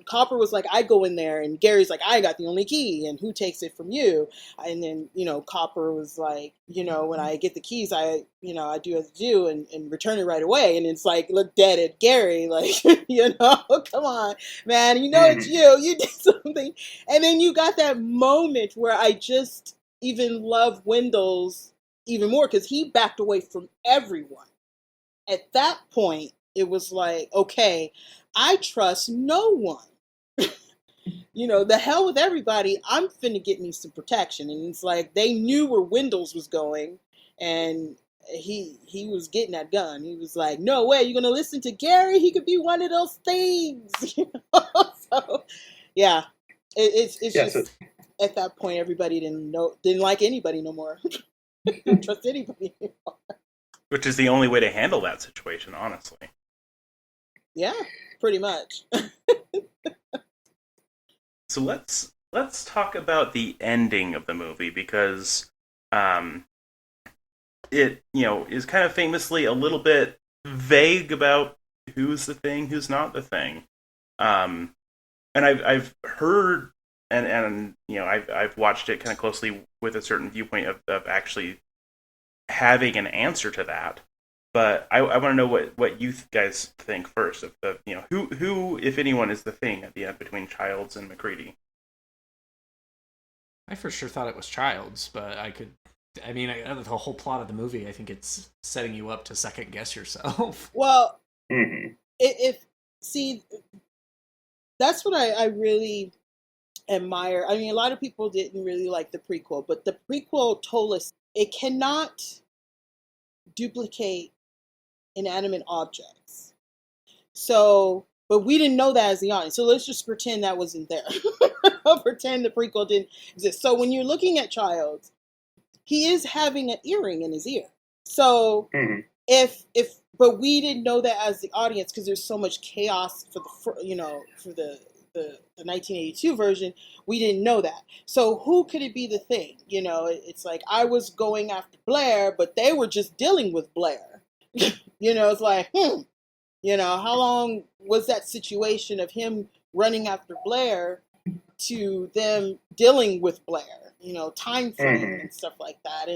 Copper was like, I go in there, and Gary's like, I got the only key, and who takes it from you? And then, Copper was like, when I get the keys, I do as I do, and return it right away. And it's like, look dead at Gary, like, come on, man, it's you did something. And then you got that moment where I just even love Wendell's even more, because he backed away from everyone. At that point, it was like, okay, I trust no one. The hell with everybody. I'm finna get me some protection. And it's like they knew where Wendell's was going, and he was getting that gun. He was like, no way, you're gonna listen to Gary? He could be one of those things. So yeah. It's just at that point everybody didn't like anybody no more. Didn't trust anybody anymore. Which is the only way to handle that situation, honestly. Yeah, pretty much. So let's talk about the ending of the movie, because it is kind of famously a little bit vague about who's the thing, who's not the thing. And I've heard and I've watched it kind of closely with a certain viewpoint of actually having an answer to that. But I want to know what you guys think first of who, if anyone, is the thing at the end between Childs and McCready. I for sure thought it was Childs, but the whole plot of the movie, I think it's setting you up to second guess yourself. Well, that's what I really admire. I mean, a lot of people didn't really like the prequel, but the prequel told us it cannot duplicate inanimate objects. So, but we didn't know that as the audience. So let's just pretend that wasn't there. Pretend the prequel didn't exist. So when you're looking at Childs, he is having an earring in his ear. So but we didn't know that as the audience, because there's so much chaos for the 1982 version, we didn't know that. So who could it be the thing? It's like I was going after Blair, but they were just dealing with Blair. It's like, how long was that situation of him running after Blair to them dealing with Blair? Time frame and stuff like that.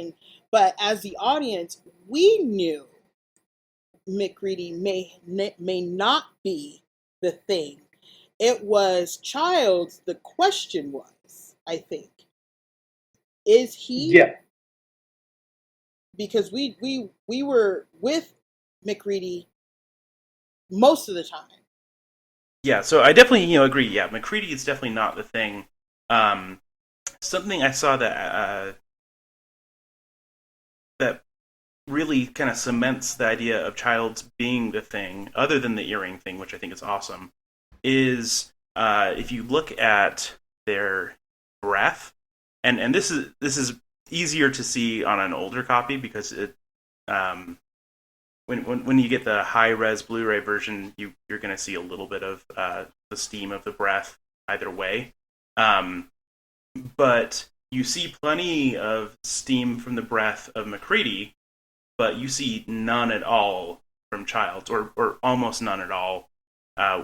But as the audience, we knew McCready may not be the thing. It was Childs. The question was, I think, is he? Yeah. Because we were with McCready most of the time. Yeah, so I definitely agree. Yeah, McCready is definitely not the thing. Something I saw that really kind of cements the idea of Childs being the thing, other than the earring thing, which I think is awesome, is if you look at their breath, and this is easier to see on an older copy, because it when you get the high res Blu-ray version, you're going to see a little bit of the steam of the breath either way, but you see plenty of steam from the breath of McCready, but you see none at all from Childs, or almost none at all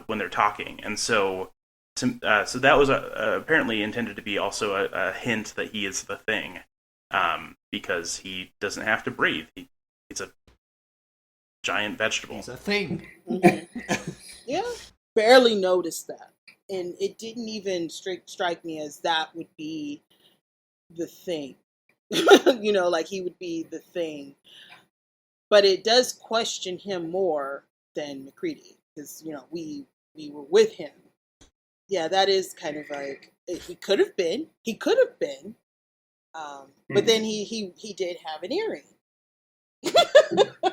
when they're talking. And so that was apparently intended to be also a hint that he is the thing, because he doesn't have to breathe. He's a giant vegetable. He's a thing. Yeah, barely noticed that, and it didn't even strike me as that would be the thing. Like he would be the thing. But it does question him more than McCready, because we were with him. Yeah, that is kind of like he could have been. But then he did have an earring.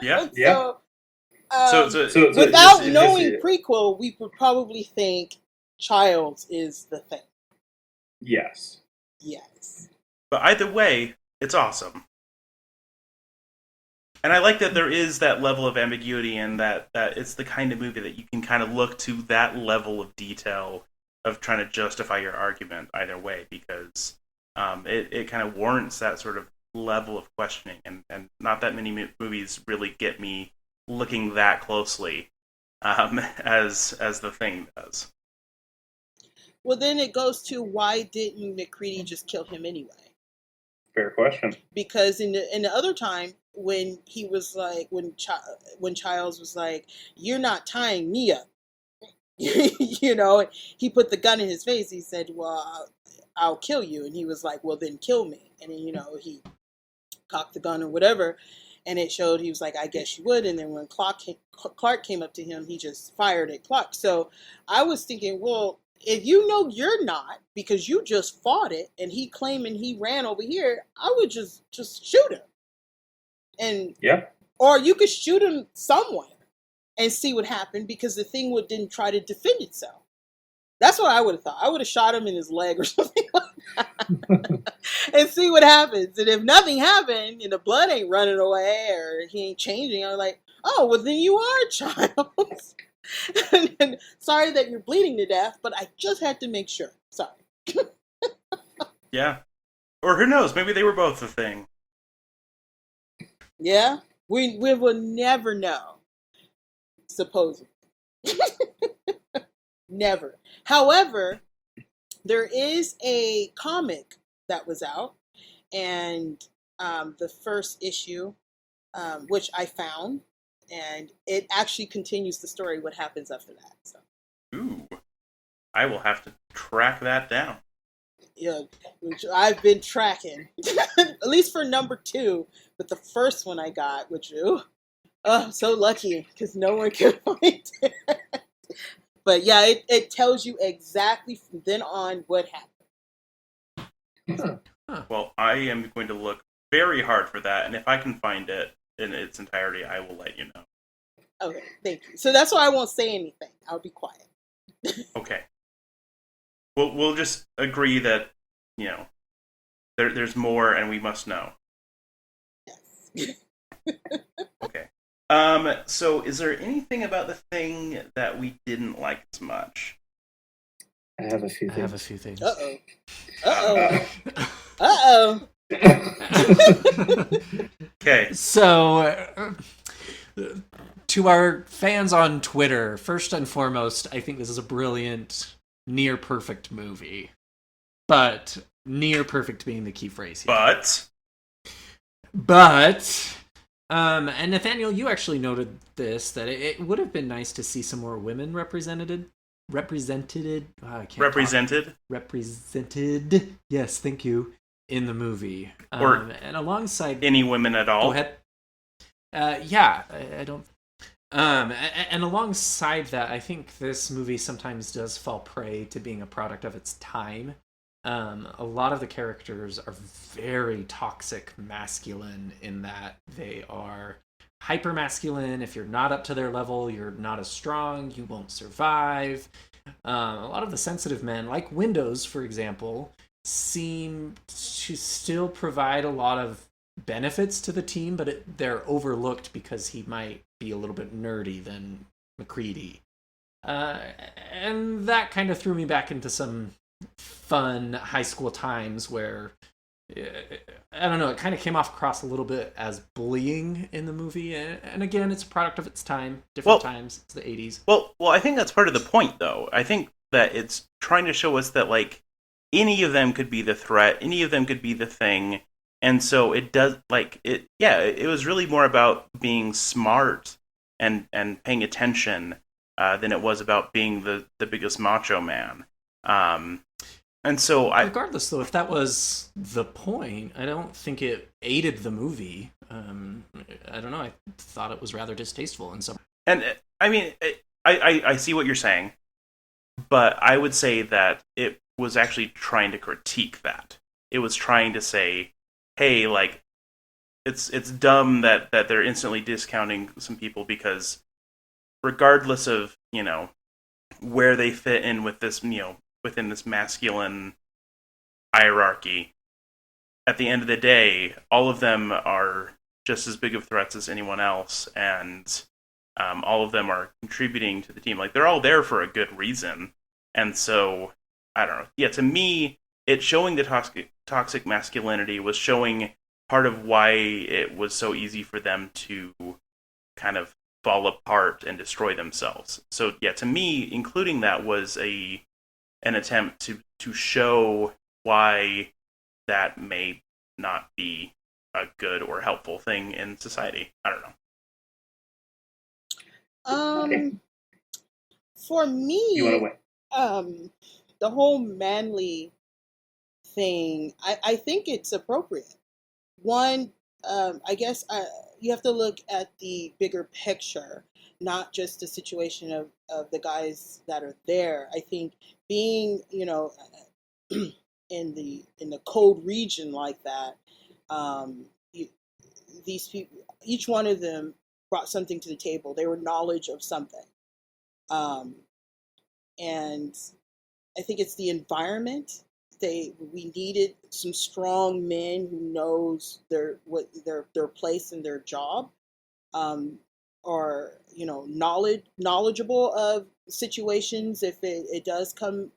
Yeah. Yeah. So, So without just knowing prequel, we would probably think Childs is the thing. yes. Yes. But either way, it's awesome. And I like that there is that level of ambiguity, and that it's the kind of movie that you can kind of look to that level of detail of trying to justify your argument either way, because it kind of warrants that sort of level of questioning, and not that many movies really get me looking that closely as the Thing does. Well, then it goes to, why didn't McCready just kill him anyway? Fair question. Because in the other time, when he was like, when Childs was like, "You're not tying me up," you know, he put the gun in his face. He said, "Well, I'll kill you," and he was like, "Well, then kill me." And then, he cocked the gun or whatever, and it showed he was like, "I guess you would." And then when Clark came up to him, he just fired at Clark. So I was thinking, well, if you know you're not, because you just fought it, and he claiming he ran over here, I would just shoot him. And Yeah. or you could shoot him somewhere and see what happened, because the Thing didn't try to defend itself. That's what I would have thought. I would have shot him in his leg or something like that and see what happens. And if nothing happened and the blood ain't running away or he ain't changing, I'm like, oh, well, then you are Childs. And sorry that you're bleeding to death, but I just had to make sure. Sorry. Yeah. Or who knows? Maybe they were both the Thing. Yeah? We will never know. Supposedly. Never. However, there is a comic that was out, and the first issue, which I found, and it actually continues the story, what happens after that. So, Ooh. I will have to track that down. yeah, which I've been tracking, at least for number 2, but the first one I got, which, I'm so lucky, because no one could find it. But yeah, it tells you exactly from then on what happened. Well, I am going to look very hard for that, and if I can find it in its entirety, I will let you know. Okay, thank you. So that's why I won't say anything. I'll be quiet. Okay. We'll just agree that, there's more, and we must know. Yes. Okay. So is there anything about the Thing that we didn't like as much? I have a few I have a few things. Uh-oh. Okay. So, to our fans on Twitter, first and foremost, I think this is a brilliant, near-perfect movie. But near-perfect being the key phrase here. But... and Nathaniel, you actually noted this, that it would have been nice to see some more women represented. Yes, thank you. In the movie, or and alongside any women at all. Go ahead. Yeah, I don't. And alongside that, I think this movie sometimes does fall prey to being a product of its time. A lot of the characters are very toxic masculine in that they are hyper masculine. If you're not up to their level, you're not as strong, you won't survive. A lot of the sensitive men, like Windows, for example, seem to still provide a lot of benefits to the team, but they're overlooked because he might be a little bit nerdy than McCready. And that kind of threw me back into some fun high school times where, I don't know, it kind of came across a little bit as bullying in the movie. And again, it's a product of its time, different times. It's the 80s. Well, I think that's part of the point, though. I think that it's trying to show us that, like, any of them could be the threat, any of them could be the Thing. And so it does, like, it was really more about being smart and paying attention than it was about being the biggest macho man. And so regardless, though, if that was the point, I don't think it aided the movie. I don't know. I thought it was rather distasteful in some. And I mean, I see what you're saying, but I would say that it was actually trying to critique that. It was trying to say, hey, like, it's dumb that they're instantly discounting some people because regardless of, where they fit in with this, within this masculine hierarchy, at the end of the day, all of them are just as big of threats as anyone else, and all of them are contributing to the team. Like, they're all there for a good reason. And so, I don't know. Yeah, to me, it showing the toxic masculinity was showing part of why it was so easy for them to kind of fall apart and destroy themselves. So, yeah, to me, including that was an attempt to show why that may not be a good or helpful thing in society. I don't know. For me, You want to win? the whole manly thing, I think it's appropriate. One, I guess you have to look at the bigger picture, not just the situation of the guys that are there. I think being, in the cold region like that, these people, each one of them brought something to the table. They were knowledge of something, and I think it's the environment. We needed some strong men who knows their place in their job, or knowledgeable of situations if it does come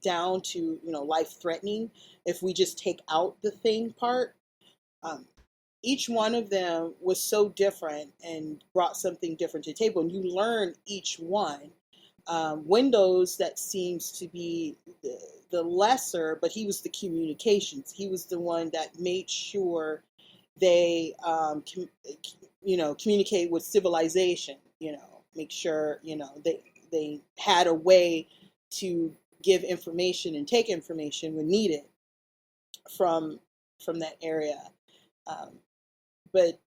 down to life threatening. If we just take out the thing part, each one of them was so different and brought something different to the table, and you learn each one. Windows, that seems to be the lesser, but he was the communications. He was the one that made sure they communicate with civilization. Make sure they had a way to give information and take information when needed from that area. But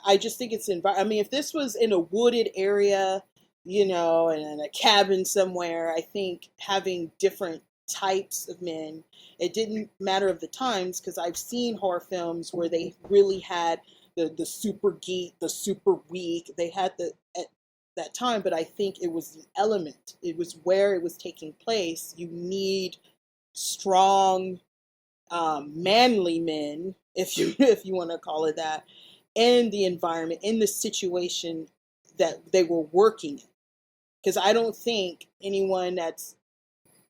I just think it's if this was in a wooded area, and in a cabin somewhere, I think having different types of men, it didn't matter of the times, because I've seen horror films where they really had the super geek, the super weak. They had at that time, but I think it was the element. It was where it was taking place. You need strong, manly men, if you want to call it that, in the environment, in the situation that they were working in. Because I don't think anyone that's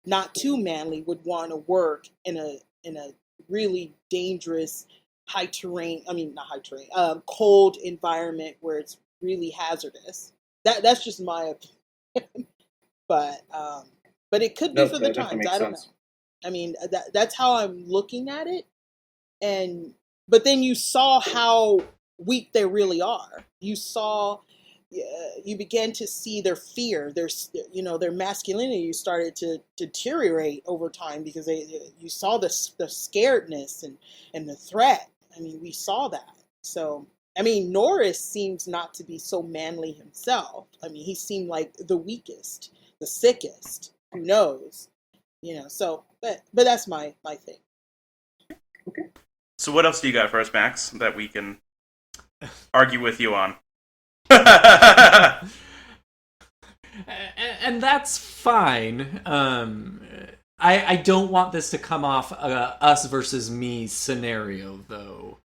not too manly would want to work in a really dangerous cold environment where it's really hazardous. That's just my opinion. But it could be for the times. I don't know. That's how I'm looking at it. But then you saw how weak they really are. You began to see their fear, their masculinity started to deteriorate over time, because you saw the scaredness and the threat. We saw that. So, Norris seems not to be so manly himself. He seemed like the weakest, the sickest. Who knows? So, but that's my thing. Okay. So what else do you got for us, Max, that we can argue with you on? And that's fine. I don't want this to come off us versus me scenario, though.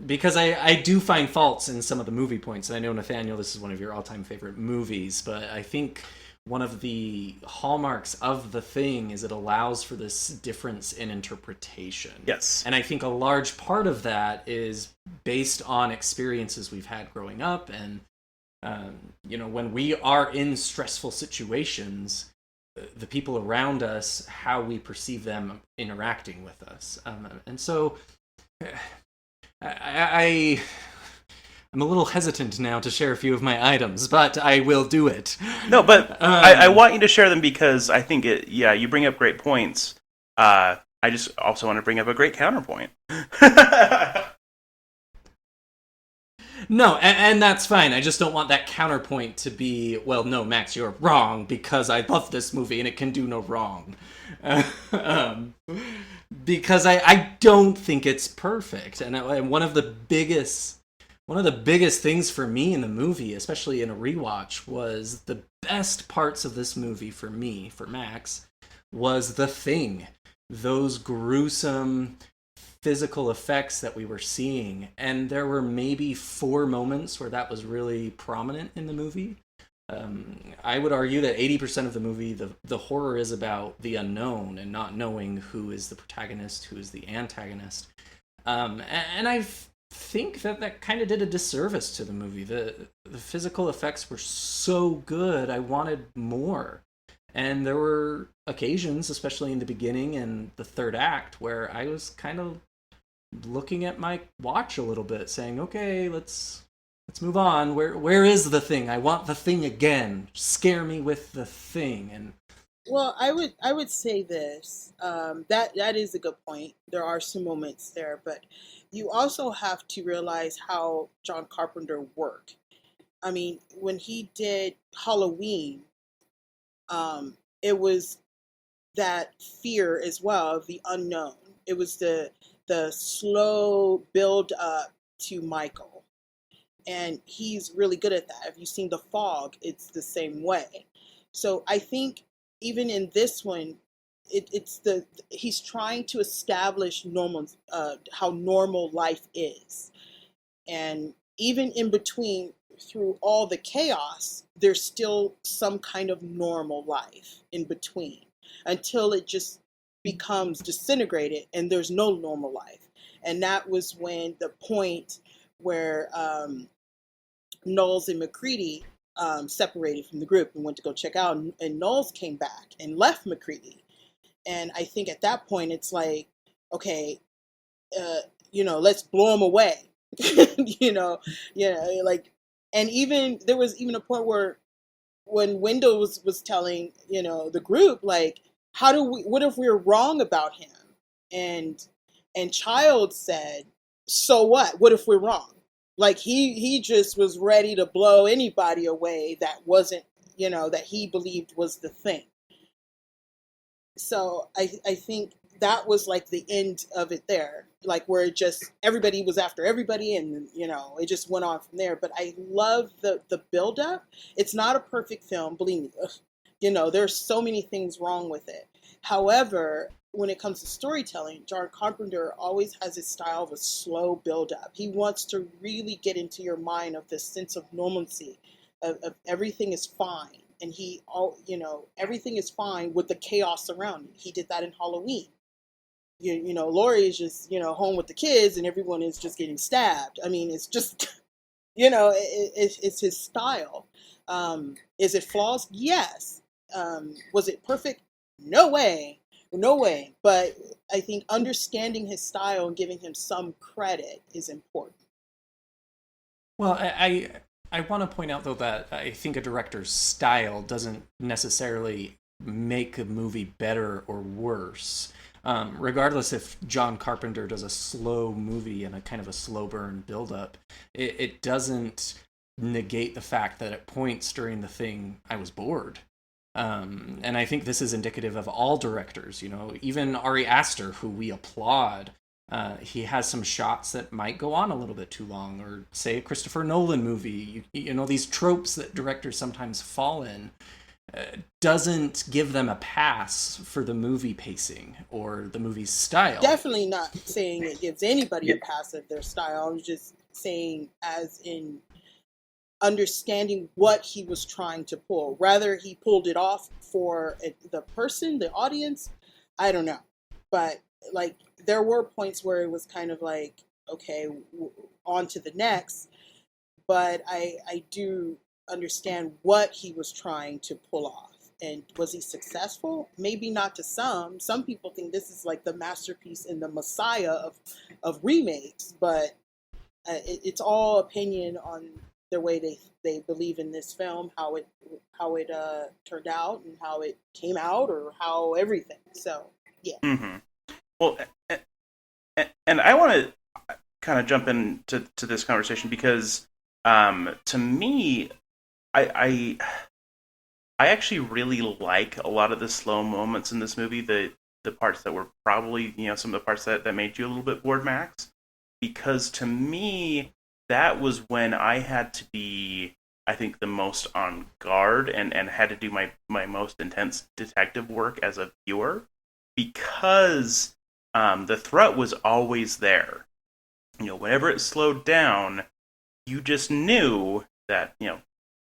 Because I do find faults in some of the movie points. And I know, Nathaniel, this is one of your all-time favorite movies, but I think one of the hallmarks of The Thing is it allows for this difference in interpretation. Yes. And I think a large part of that is based on experiences we've had growing up, and when we are in stressful situations, the people around us, how we perceive them interacting with us. And so I'm a little hesitant now to share a few of my items, but I will do it. No, but I want you to share them because I think you bring up great points. I just also want to bring up a great counterpoint. No, and that's fine. I just don't want that counterpoint to be, well, no, Max, you're wrong because I love this movie and it can do no wrong. Um, because I don't think it's perfect, and one of the biggest things for me in the movie, especially in a rewatch, was the best parts of this movie for me, for Max, was The Thing. Those gruesome physical effects that we were seeing. And there were maybe 4 moments where that was really prominent in the movie. I would argue that 80% of the movie, the horror is about the unknown and not knowing who is the protagonist, who is the antagonist. And I think that kind of did a disservice to the movie. The physical effects were so good, I wanted more. And there were occasions, especially in the beginning and the third act, where I was kind of looking at my watch a little bit, saying, "Okay, let's move on. Where is the thing? I want the thing again. Scare me with the thing." And Well, I would say this. That is a good point. There are some moments there, but you also have to realize how John Carpenter worked. I mean, when he did Halloween, it was that fear as well of the unknown. It was the slow build up to Michael, and he's really good at that. If you've seen The Fog, it's the same way. So I think even in this one, it's the he's trying to establish normal, how normal life is, and even in between, through all the chaos, there's still some kind of normal life in between until it just becomes disintegrated and there's no normal life. And that was when the point where Knowles and McCready separated from the group and went to go check out, and Knowles came back and left McCready. And I think at that point it's like, okay, let's blow him away. Like, and even there was even a point where when Windows was telling, the group, like, what if we're wrong about him? And Child said, so what if we're wrong? Like, he just was ready to blow anybody away that wasn't, that he believed was the thing. So I think that was like the end of it there, like where it just everybody was after everybody, and it just went on from there. But I love the build up. It's not a perfect film, believe me. There's so many things wrong with it. However, when it comes to storytelling, John Carpenter always has his style of a slow build up. He wants to really get into your mind of this sense of normalcy, of everything is fine. And everything is fine with the chaos around you. He did that in Halloween. Laurie is just, home with the kids and everyone is just getting stabbed. I mean, it's just, it's his style. Is it flaws? Yes. Was it perfect? No way. No way. But I think understanding his style and giving him some credit is important. well, I want to point out though that I think a director's style doesn't necessarily make a movie better or worse. Regardless if John Carpenter does a slow movie and a kind of a slow burn build-up, it doesn't negate the fact that at points during the thing I was bored. And I think this is indicative of all directors, even Ari Aster, who we applaud. He has some shots that might go on a little bit too long, or say a Christopher Nolan movie. These tropes that directors sometimes fall in doesn't give them a pass for the movie pacing or the movie's style. Definitely not saying it gives anybody a pass of their style. I'm just saying as in understanding what he was trying to pull. Whether he pulled it off for the person, the audience, I don't know. But like there were points where it was kind of like, okay, on to the next. But I do understand what he was trying to pull off. And was he successful? Maybe not to some. Some people think this is like the masterpiece and the messiah of remakes. But it's all opinion on the way they believe in this film, how it turned out and how it came out, or how everything. So yeah. Mm-hmm. Well, and I want to kind of jump into this conversation because To me, I actually really like a lot of the slow moments in this movie. The parts that were probably, some of the parts that made you a little bit bored, Max. Because to me, that was when I had to be, I think, the most on guard and had to do my most intense detective work as a viewer. Because the threat was always there. Whenever it slowed down, you just knew that,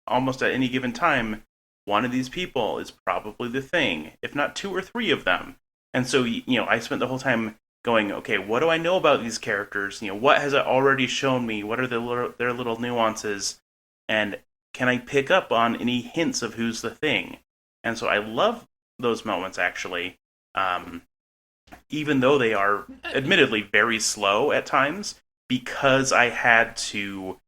almost at any given time, one of these people is probably the thing, if not two or three of them. And so, I spent the whole time going, okay, what do I know about these characters? What has it already shown me? What are their little nuances? And can I pick up on any hints of who's the thing? And so I love those moments, actually. Even though they are admittedly very slow at times, because I had to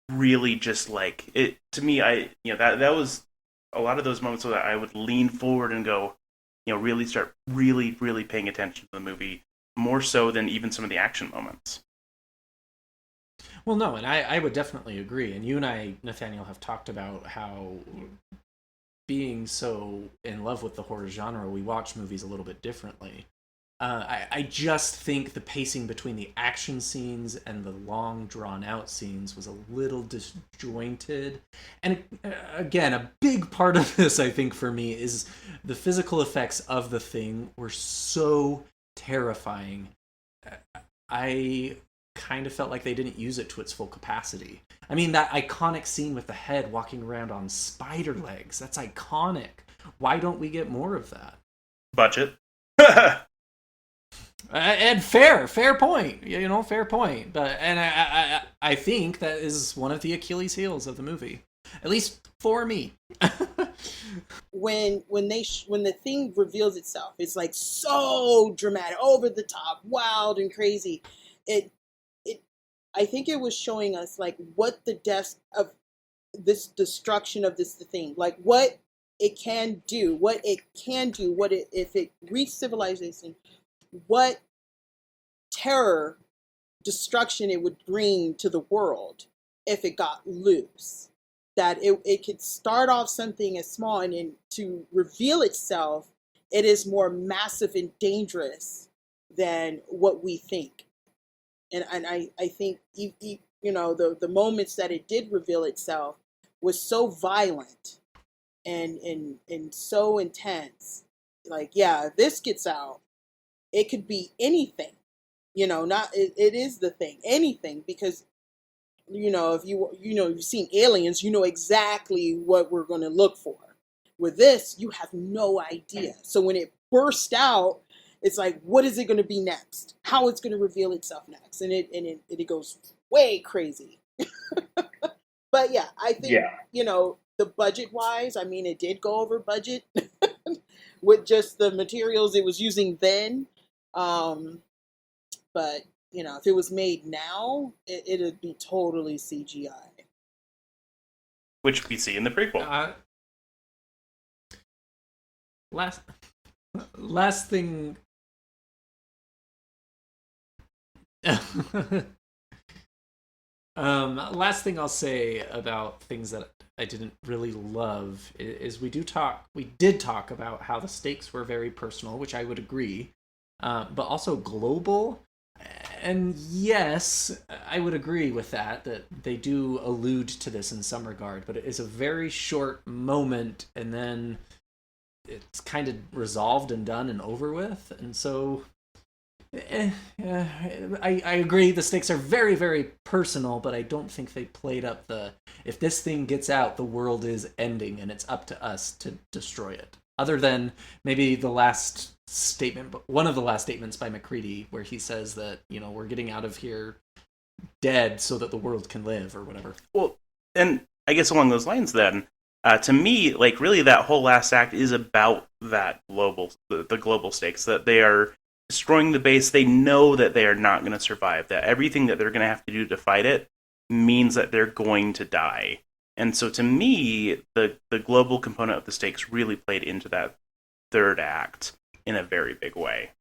really just like it. To me, that was a lot of those moments that I would lean forward and go, really start really paying attention to the movie more so than even some of the action moments. Well, no, and I would definitely agree. And you and I, Nathaniel, have talked about how being so in love with the horror genre, we watch movies a little bit differently. I just think the pacing between the action scenes and the long, drawn-out scenes was a little disjointed. And again, a big part of this, I think, for me, is the physical effects of the thing were so terrifying. I kind of felt like they didn't use it to its full capacity. I mean, that iconic scene with the head walking around on spider legs, that's iconic. Why don't we get more of that? Budget. And fair point, fair point. But I think that is one of the Achilles heels of the movie, at least for me. when the thing reveals itself, it's like so dramatic, over the top, wild and crazy. I think it was showing us like what the depth of this destruction of the thing, like what it can do, if it reached civilization, what terror, destruction it would bring to the world if it got loose. That it could start off something as small, and then to reveal itself, it is more massive and dangerous than what we think. And I think, the moments that it did reveal itself was so violent and so intense. Like, yeah, if this gets out, it could be anything, it is the thing, anything, because, if you've seen Aliens, you know exactly what we're going to look for. With this, you have no idea. So when it burst out, it's like, what is it going to be next? How it's going to reveal itself next? And it goes way crazy. But yeah, I think, the budget wise, I mean, it did go over budget with just the materials it was using then. But, if it was made now, it'd be totally CGI. Which we see in the prequel. Last thing. Last thing I'll say about things that I didn't really love is we did talk about how the stakes were very personal, which I would agree, but also global. And yes, I would agree with that they do allude to this in some regard, but it is a very short moment, and then it's kind of resolved and done and over with. And so I agree the stakes are very, very personal, but I don't think they played up if this thing gets out, the world is ending and it's up to us to destroy it. Other than maybe the last statement, one of the last statements by MacReady, where he says that, we're getting out of here dead so that the world can live, or whatever. Well, and I guess along those lines then, to me, like, really that whole last act is about that the global stakes, that they are destroying the base. They know that they are not going to survive, that everything that they're going to have to do to fight it means that they're going to die. And so to me, the global component of the stakes really played into that third act in a very big way.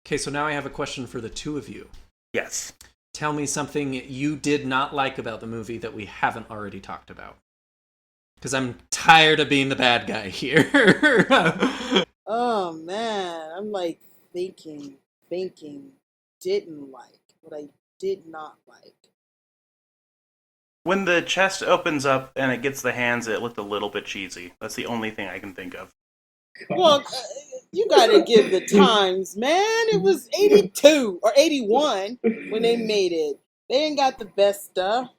Okay, so now I have a question for the two of you. Yes. tell me something you did not like about the movie that we haven't already talked about. Because I'm tired of being the bad guy here. Oh man, I'm like thinking, didn't like, what I did not like. When the chest opens up and it gets the hands, it looked a little bit cheesy. That's the only thing I can think of. Well, you gotta give the times, man. It was 82 or 81 when they made it. They ain't got the best stuff.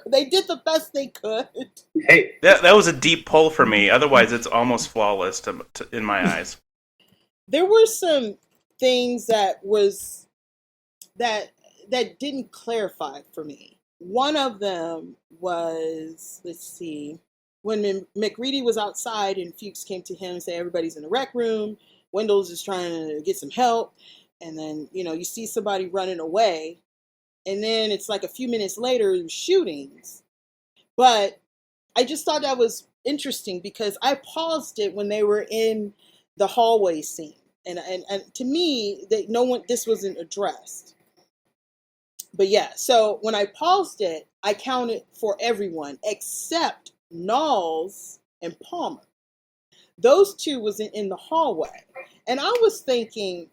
They did the best they could. Hey, That was a deep pull for me. Otherwise, it's almost flawless in my eyes. There were some things that didn't clarify for me. One of them was, let's see, when McReady was outside and Fuchs came to him and said everybody's in the rec room, Wendell's just trying to get some help, and then you see somebody running away, and then it's like a few minutes later shootings. But I just thought that was interesting because I paused it when they were in the hallway scene, and to me this wasn't addressed. But yeah, so when I paused it, I counted for everyone except Knowles and Palmer. Those two was in the hallway. And I was thinking,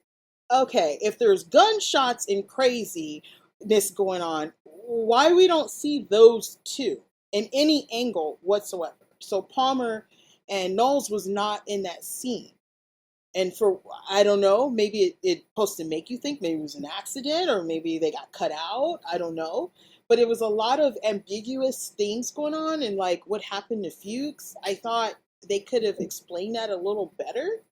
okay, if there's gunshots and craziness going on, why we don't see those two in any angle whatsoever? So Palmer and Knowles was not in that scene. And I don't know, maybe it's supposed to make you think maybe it was an accident or maybe they got cut out. I don't know. But it was a lot of ambiguous things going on, and like what happened to Fuchs, I thought they could have explained that a little better,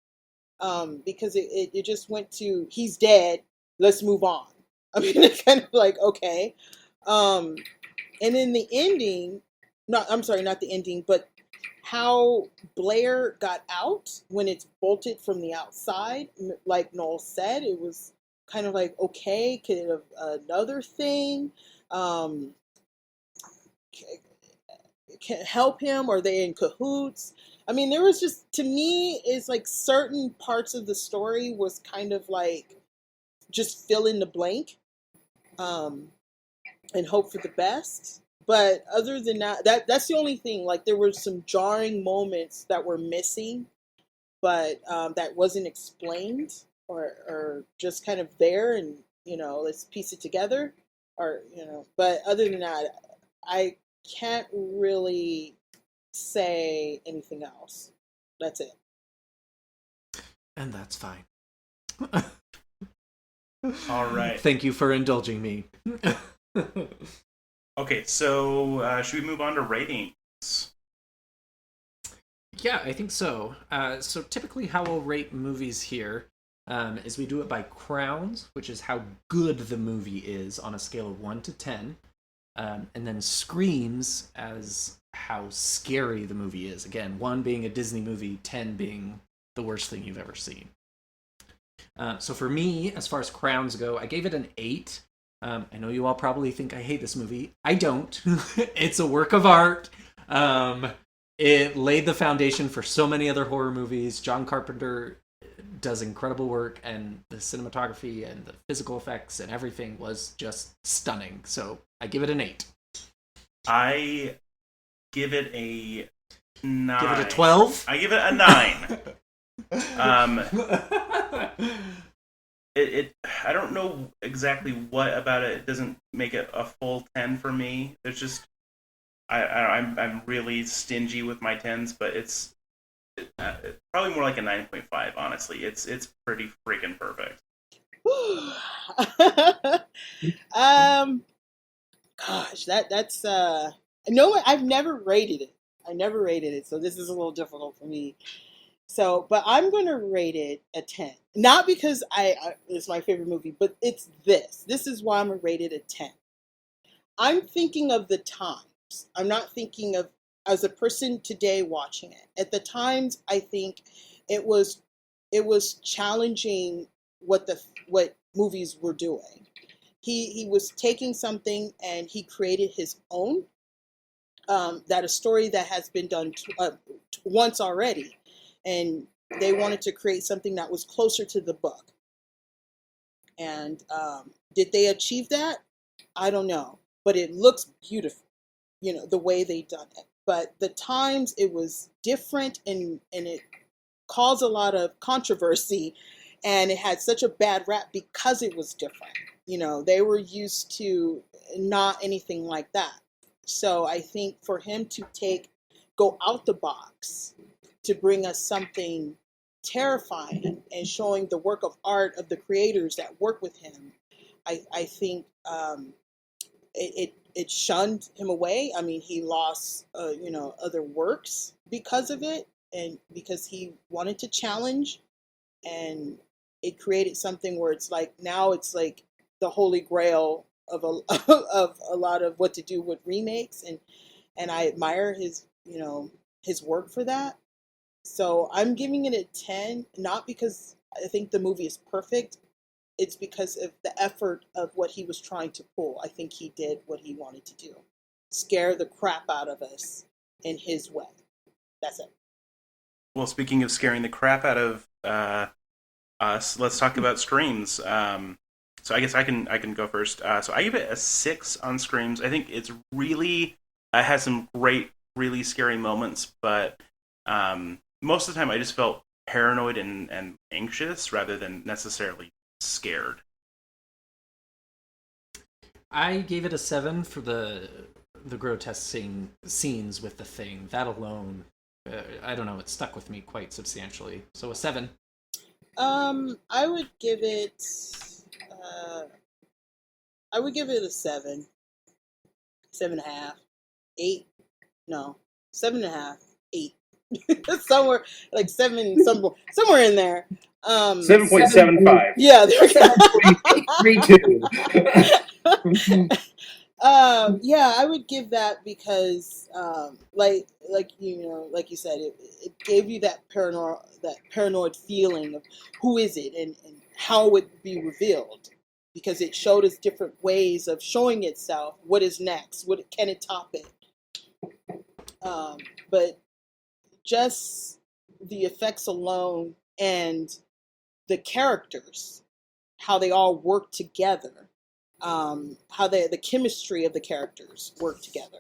because it just went to, he's dead, let's move on. I mean, it's kind of like, okay. And then the ending, I'm sorry, not the ending, but how Blair got out when it's bolted from the outside, like Noel said, it was kind of like, okay, could it have another thing can help him? Are they in cahoots? I mean, there was just, to me, it's like certain parts of the story was kind of like just fill in the blank, and hope for the best. But other than that's the only thing. Like, there were some jarring moments that were missing, but that wasn't explained or just kind of there, and let's piece it together, or But other than that, I can't really say anything else. That's it. And that's fine. All right. Thank you for indulging me. Okay, so should we move on to ratings? Yeah, I think so. So typically how we'll rate movies here is we do it by crowns, which is how good the movie is on a scale of 1 to 10. And then screams as how scary the movie is. Again, 1 being a Disney movie, 10 being the worst thing you've ever seen. So for me, as far as crowns go, I gave it an 8. I know you all probably think I hate this movie. I don't. It's a work of art. It laid the foundation for so many other horror movies. John Carpenter does incredible work, and the cinematography and the physical effects and everything was just stunning. So I give it an 8. I give it a 9. Give it a 12? I give it a 9. I don't know exactly what about it. It doesn't make it a full 10 for me. There's just I'm really stingy with my 10s, but it's probably more like a 9.5. Honestly, it's pretty freaking perfect. Gosh, that's no, I've never rated it. So this is a little difficult for me. So, but I'm going to rate it a 10. Not because it's my favorite movie, but it's this. This is why I'm going to rate it a 10. I'm thinking of the times. I'm not thinking of as a person today watching it. At the times, I think it was challenging what movies were doing. He was taking something and he created his own. That a story that has been done once already. And they wanted to create something that was closer to the book. And did they achieve that? I don't know, but it looks beautiful, you know, the way they done it. But the times it was different, and it caused a lot of controversy, and it had such a bad rap because it was different. You know, they were used to not anything like that. So I think for him to go out the box to bring us something terrifying and showing the work of art of the creators that work with him, I think it shunned him away. I mean, he lost, you know, other works because of it, and because he wanted to challenge, and it created something where it's like now it's like the holy grail of a of a lot of what to do with remakes, and I admire his, you know, his work for that. So I'm giving it a 10, not because I think the movie is perfect. It's because of the effort of what he was trying to pull. I think he did what he wanted to do. Scare the crap out of us in his way. That's it. Well, speaking of scaring the crap out of us, let's talk about Screams. So I guess I can go first. So I give it a 6 on Screams. I think it's really has some great, really scary moments, but most of the time I just felt paranoid and anxious rather than necessarily scared. I gave it a 7 for the grotesque scenes with the thing. That alone, I don't know, it stuck with me quite substantially. So a 7. I would give it. I would give it a 7, 7.5, 8. No, 7.5, 8. Somewhere like 7, somewhere in there. 7.75. Yeah, there we go. 7.32. Yeah, I would give that because, like you know, like you said, it gave you that paranoid feeling of who is it, and how it would be revealed, because it showed us different ways of showing itself. What is next? What can it top it? But just the effects alone and the characters, how they all work together, how the chemistry of the characters work together.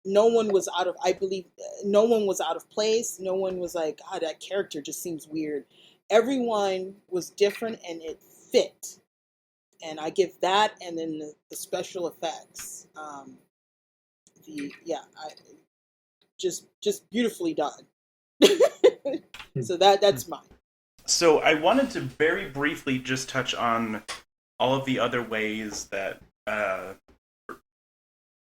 No one was out of, I believe, no one was out of place. No one was like, God, that character just seems weird. Everyone was different and it fit. And I give that, and then the special effects. Just beautifully done. So that's mine. So I wanted to very briefly just touch on all of the other ways that I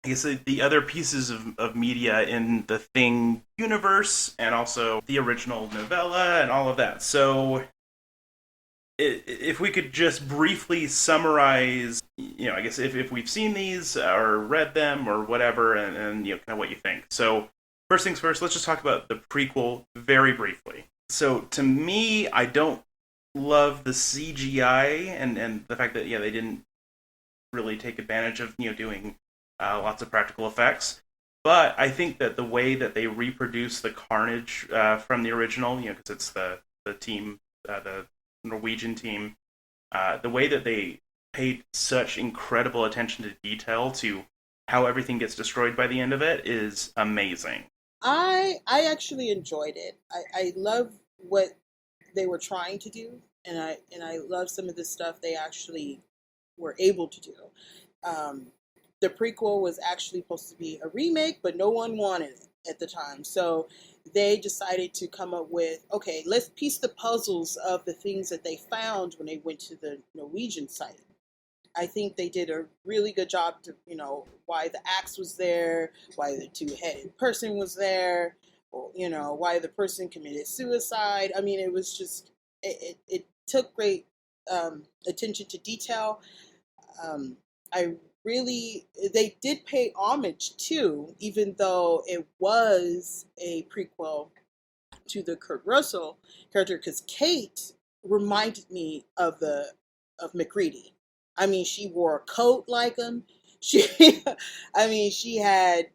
guess the other pieces of media in the Thing universe, and also the original novella and all of that. So if we could just briefly summarize, you know, I guess if we've seen these or read them or whatever, and you know, kind of what you think. So first things first, let's just talk about the prequel very briefly. So to me, I don't love the CGI and the fact that, yeah, they didn't really take advantage of, you know, doing lots of practical effects. But I think that the way that they reproduce the carnage from the original, you know, because it's the team, the Norwegian team, the way that they paid such incredible attention to detail to how everything gets destroyed by the end of it is amazing. I actually enjoyed it. I love what they were trying to do, and I love some of the stuff they actually were able to do. The prequel was actually supposed to be a remake, but no one wanted it at the time. So they decided to come up with, okay, let's piece the puzzles of the things that they found when they went to the Norwegian site. I think they did a really good job to, you know, why the axe was there, why the two-headed person was there, or, you know, why the person committed suicide. I mean, it was just, it took great attention to detail. They did pay homage too, even though it was a prequel to the Kurt Russell character, because Kate reminded me of McCready. I mean, she wore a coat like him. She had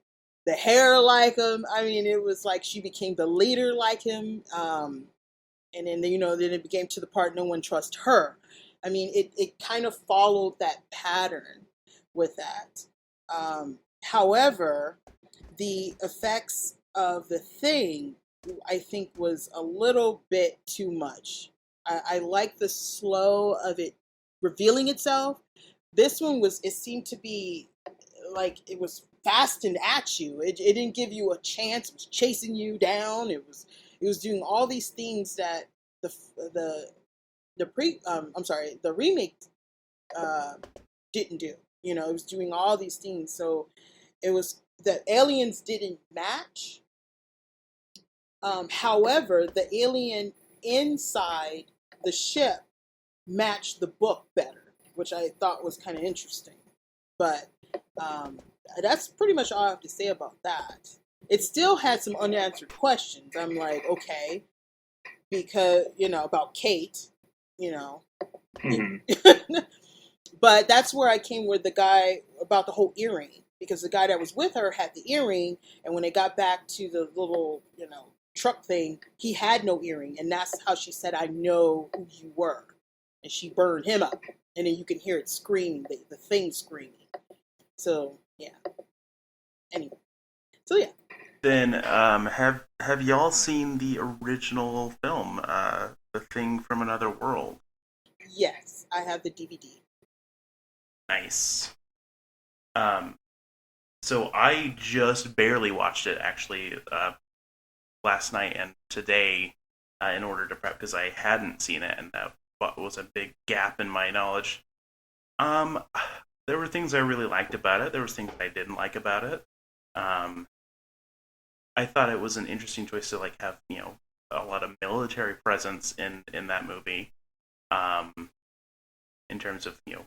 the hair like him. I mean, it was like she became the leader like him. And then, you know, then it became to the part no one trusts her. I mean, it kind of followed that pattern. with that. However, the effects of The Thing, I think, was a little bit too much. I like the slow of it revealing itself. This one it seemed to be like it was fast and at you. It didn't give you a chance. It was chasing you down. It was doing all these things that the remake didn't do. You know, it was doing all these things. So it was the aliens didn't match. However, the alien inside the ship matched the book better, which I thought was kind of interesting. But that's pretty much all I have to say about that. It still had some unanswered questions. I'm like, okay, because, you know, about Kate, you know. Mhm. But that's where I came with the guy about the whole earring, because the guy that was with her had the earring, and when they got back to the little, you know, truck thing, he had no earring, and that's how she said, "I know who you were," and she burned him up, and then you can hear it screaming, the thing screaming. So yeah. Anyway, so yeah. Then have y'all seen the original film, The Thing from Another World? Yes, I have the DVD. Nice. So I just barely watched it actually last night and today in order to prep because I hadn't seen it, and that was a big gap in my knowledge. There were things I really liked about it. There was things I didn't like about it. I thought it was an interesting choice to like have, you know, a lot of military presence in that movie. In terms of, you know,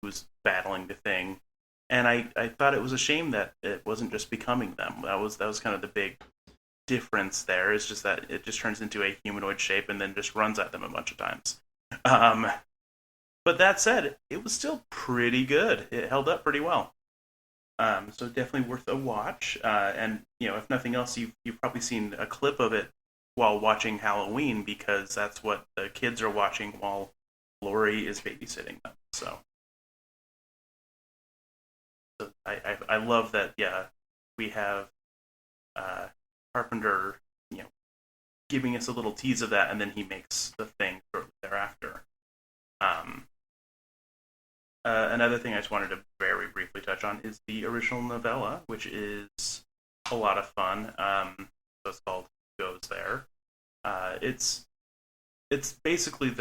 who's battling the Thing. And I thought it was a shame that it wasn't just becoming them. That was kind of the big difference there. It's just that it just turns into a humanoid shape and then just runs at them a bunch of times. But that said, it was still pretty good. It held up pretty well. So definitely worth a watch. And, you know, if nothing else, you've probably seen a clip of it while watching Halloween, because that's what the kids are watching while Lori is babysitting them. So I love that. Yeah, we have Carpenter, you know, giving us a little tease of that, and then he makes The Thing shortly thereafter. Another thing I just wanted to very briefly touch on is the original novella, which is a lot of fun. So it's called Goes There. It's basically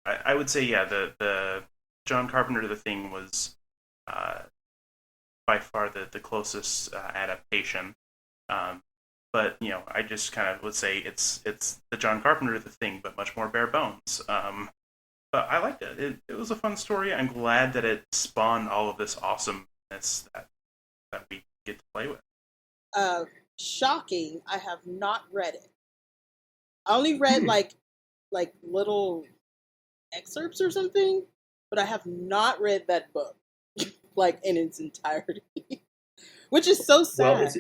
I would say, yeah, the John Carpenter The Thing was by far the closest adaptation. But, you know, I just kind of would say it's the John Carpenter The Thing, but much more bare bones. But I liked it. It was a fun story. I'm glad that it spawned all of this awesomeness that we get to play with. Shocking, I have not read it. I only read like little excerpts or something, but I have not read that book like in its entirety, which is so sad.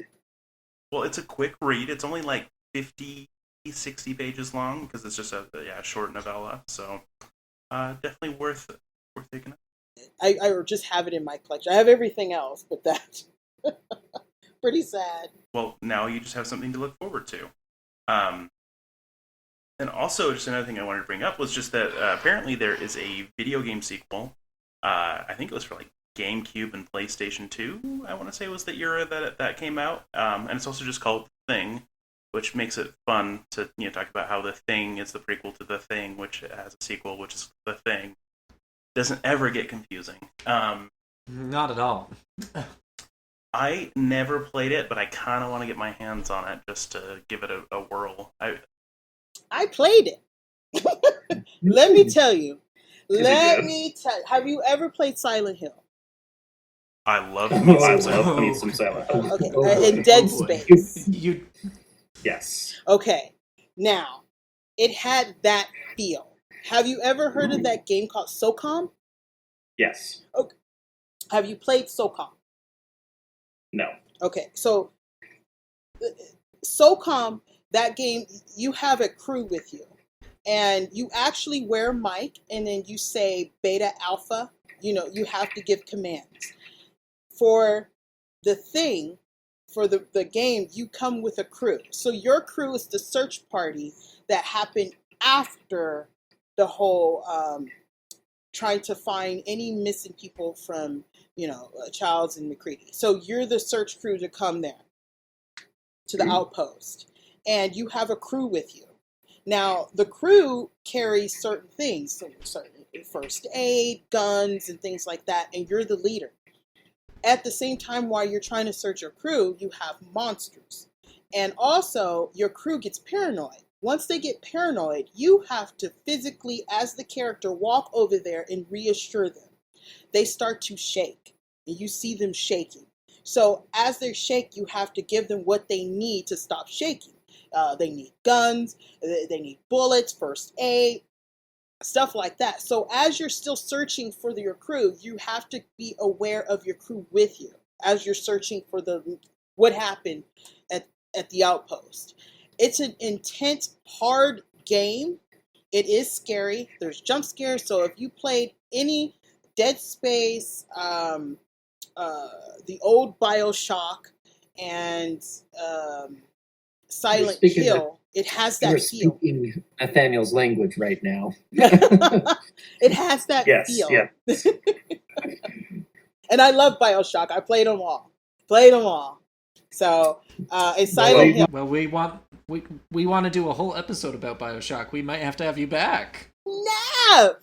Well, it's a quick read. It's only like 50, 60 pages long because it's just a short novella. So definitely worth taking up. I just have it in my collection. I have everything else, but that's pretty sad. Well, now you just have something to look forward to. And also, just another thing I wanted to bring up was just that apparently there is a video game sequel. I think it was for like GameCube and PlayStation 2, I want to say was the era that came out. And it's also just called The Thing, which makes it fun to, you know, talk about how The Thing is the prequel to The Thing, which has a sequel, which is The Thing. Doesn't ever get confusing. Not at all. I never played it, but I kind of want to get my hands on it just to give it a whirl. I played it. Let me tell you. Have you ever played Silent Hill? I love me some Silent Hill. Okay, in Dead Space. Yes. Okay, now it had that feel. Have you ever heard of that game called SOCOM? Yes. Okay. Have you played SOCOM? No. Okay, so SOCOM, that game, you have a crew with you, and you actually wear a mic, and then you say beta, alpha, you have to give commands. For the thing, for the game, you come with a crew. So your crew is the search party that happened after the whole trying to find any missing people from, Childs and McCready. So you're the search crew to come there to the outpost, and you have a crew with you. Now, the crew carries certain things, so certain first aid, guns, and things like that, and you're the leader. At the same time, while you're trying to search your crew, you have monsters. And also, your crew gets paranoid. Once they get paranoid, you have to physically, as the character, walk over there and reassure them. They start to shake, and you see them shaking. So as they shake, you have to give them what they need to stop shaking. They need guns, they need bullets, first aid, stuff like that. So as you're still searching for your crew, you have to be aware of your crew with you as you're searching for what happened at the outpost. It's an intense, hard game. It is scary. There's jump scares. So if you played any Dead Space, the old BioShock, and Silent Hill, it has that feel. You're speaking Nathaniel's language right now. It has that feel. Yes. And I love BioShock. I played them all. So it's Silent Hill. Well, we want to do a whole episode about BioShock. We might have to have you back. No!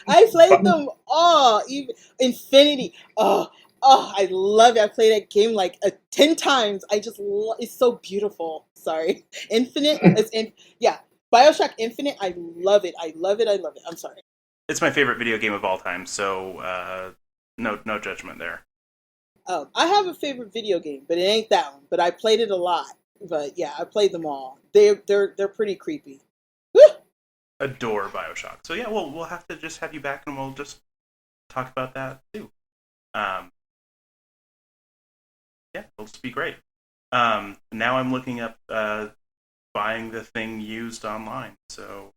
I played them all. Even Infinity. Oh, I love it. I played that game like 10 times. It's so beautiful. Sorry. Infinite. BioShock Infinite. I love it. I'm sorry. It's my favorite video game of all time, so no judgment there. I have a favorite video game, but it ain't that one. But I played it a lot. But yeah, I played them all. They're pretty creepy. Woo! Adore BioShock. So yeah, we'll have to just have you back, and we'll just talk about that too. Yeah, it'll just be great. Now I'm looking up buying the thing used online. So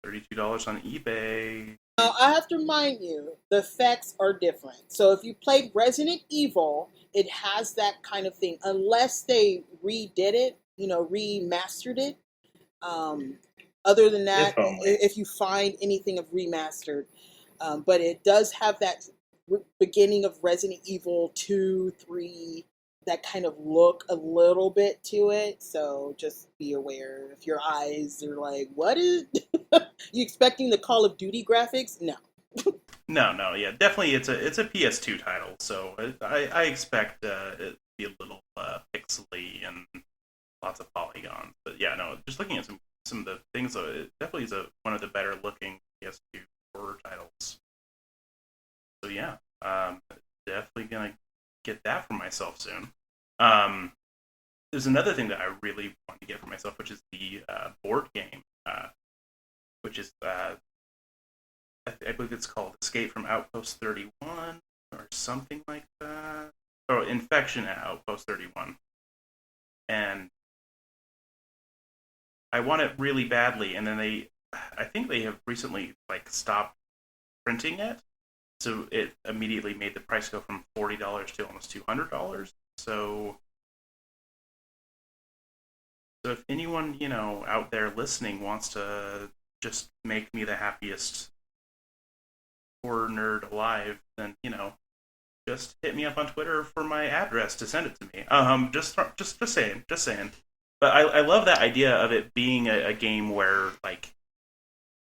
$32 on eBay. Now, I have to remind you, the effects are different. So if you played Resident Evil, it has that kind of thing. Unless they redid it, remastered it. Other than that, if you find anything of remastered. But it does have that beginning of Resident Evil 2, 3, that kind of look a little bit to it. So just be aware. If your eyes are like, what is... You expecting the Call of Duty graphics? No. No, yeah, definitely it's a PS2 title, so I expect it to be a little pixely and lots of polygons. But yeah, no, just looking at some of the things, it definitely is one of the better looking PS2 horror titles. So yeah, definitely gonna get that for myself soon. There's another thing that I really want to get for myself, which is the board game, which is I believe it's called Escape from Outpost 31 or something like that, or Infection at Outpost 31, and I want it really badly. And then I think they have recently stopped printing it. So it immediately made the price go from $40 to almost $200. So if anyone, out there listening wants to just make me the happiest horror nerd alive, then, just hit me up on Twitter for my address to send it to me. Just saying. But I love that idea of it being a game where,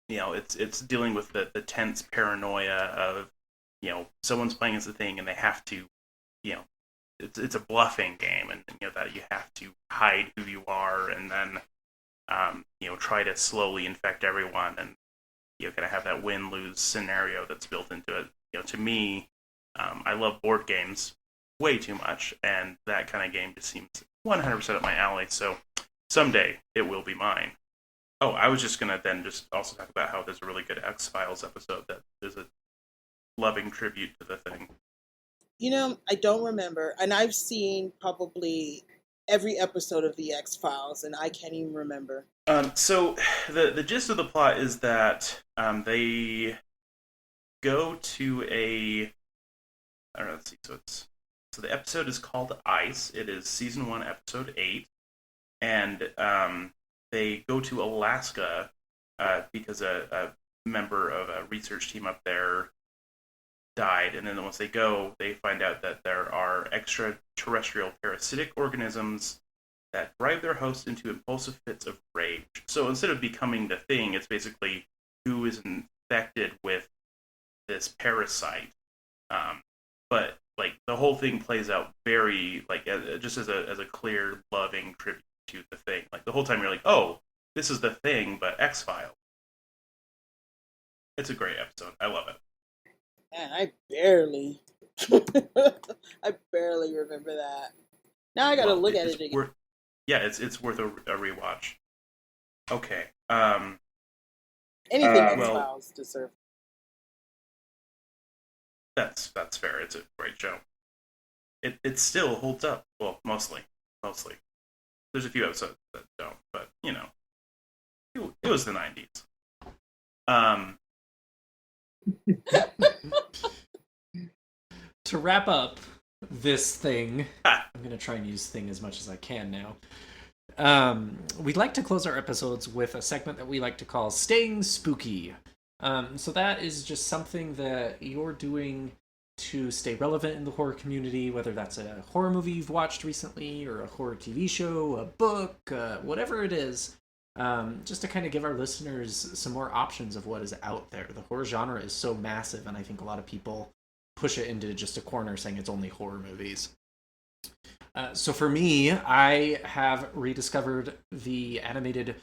it's dealing with the tense paranoia of, someone's playing as a thing and they have to, it's a bluffing game, and that you have to hide who you are and then, try to slowly infect everyone, and you're gonna have that win-lose scenario that's built into it. To me, I love board games way too much, and that kind of game just seems 100% up my alley. So someday it will be mine. Oh, I was just gonna then just also talk about how there's a really good X-Files episode that is a loving tribute to the thing. I don't remember, and I've seen probably every episode of the X-Files, and I can't even remember. So the gist of the plot is that they go to a... I don't know, let's see. So the episode is called Ice. It is season 1, episode 8. And they go to Alaska because a member of a research team up there died. And then once they go, they find out that there are extraterrestrial parasitic organisms that drive their host into impulsive fits of rage. So instead of becoming the thing, it's basically who is infected with this parasite. But like the whole thing plays out very like just as a clear, loving tribute to the thing. Like the whole time you're like, oh, this is the thing, but X-Files. It's a great episode. I love it. Man, I barely remember that. Now I gotta look at it again. It's worth a rewatch. Okay. Anything X-Files deserves. That's fair. It's a great show. It still holds up. Well, mostly. There's a few episodes that don't, but you know, it was the 90s. To wrap up this thing, I'm going to try and use thing as much as I can now. We'd like to close our episodes with a segment that we like to call Staying Spooky. So that is just something that you're doing to stay relevant in the horror community, whether that's a horror movie you've watched recently or a horror TV show, a book, whatever it is. Just to kind of give our listeners some more options of what is out there. The horror genre is so massive, and I think a lot of people push it into just a corner saying it's only horror movies. So for me, I have rediscovered the animated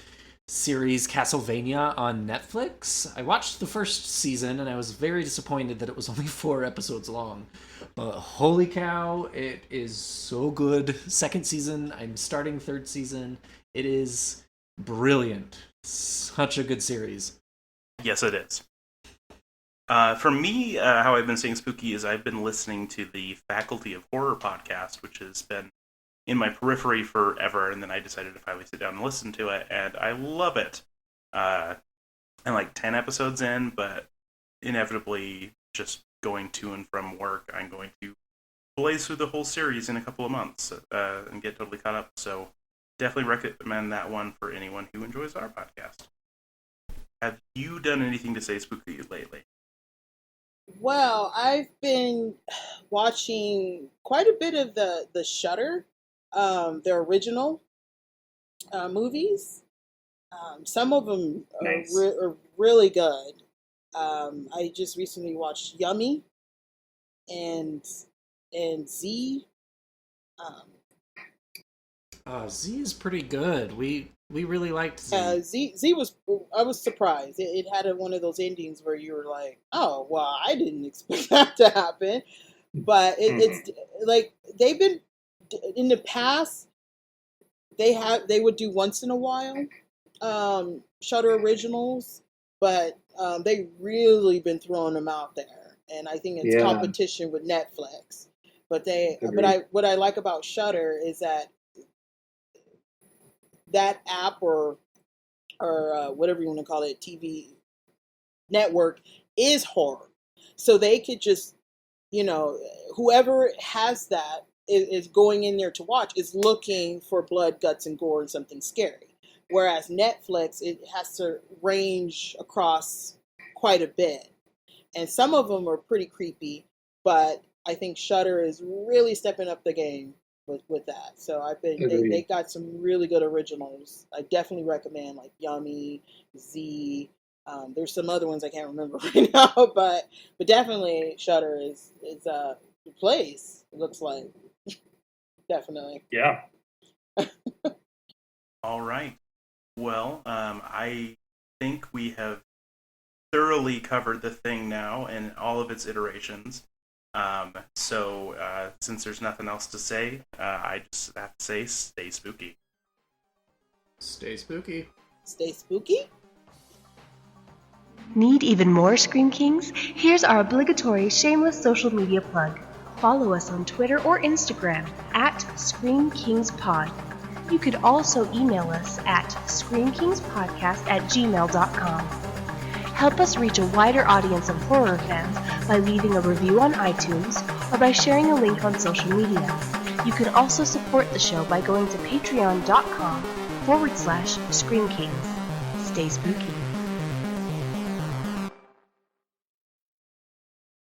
series Castlevania on Netflix. I watched the first season, and I was very disappointed that it was only 4 episodes long. But holy cow, it is so good. Second season, I'm starting third season. It is brilliant. Such a good series. Yes, it is. For me, how I've been staying spooky is I've been listening to the Faculty of Horror podcast, which has been in my periphery forever, and then I decided to finally sit down and listen to it, and I love it. I'm like 10 episodes in, but inevitably just going to and from work, I'm going to blaze through the whole series in a couple of months and get totally caught up, so definitely recommend that one for anyone who enjoys our podcast. Have you done anything to stay spooky lately? Well, I've been watching quite a bit of the Shudder, their original movies. Some of them Nice. are really good. I just recently watched Yummy and Z. Z is pretty good. We really liked Z. Z was, I was surprised. It had one of those endings where you were like, oh, well, I didn't expect that to happen. But it's like they've been in the past. They would do once in a while Shudder originals, but they really been throwing them out there, and I think it's competition with Netflix. But what I like about Shudder is that app or whatever you want to call it, TV network is horror, so they could just, whoever has that is going in there to watch is looking for blood, guts, and gore and something scary. Whereas Netflix, it has to range across quite a bit, and some of them are pretty creepy. But I think Shudder is really stepping up the game with that. So they got some really good originals. I definitely recommend, like Yummy, Z. There's some other ones I can't remember right now, but definitely Shudder is the place. It looks like definitely. Yeah. All right. Well, I think we have thoroughly covered the thing now and all of its iterations. So since there's nothing else to say, I just have to say, stay spooky. Stay spooky. Stay spooky. Need even more Scream Kings? Here's our obligatory shameless social media plug. Follow us on Twitter or Instagram at Scream Kings Pod. You could also email us at screamkingspodcast@gmail.com. Help us reach a wider audience of horror fans by leaving a review on iTunes or by sharing a link on social media. You can also support the show by going to patreon.com/ScreamKings. Stay spooky.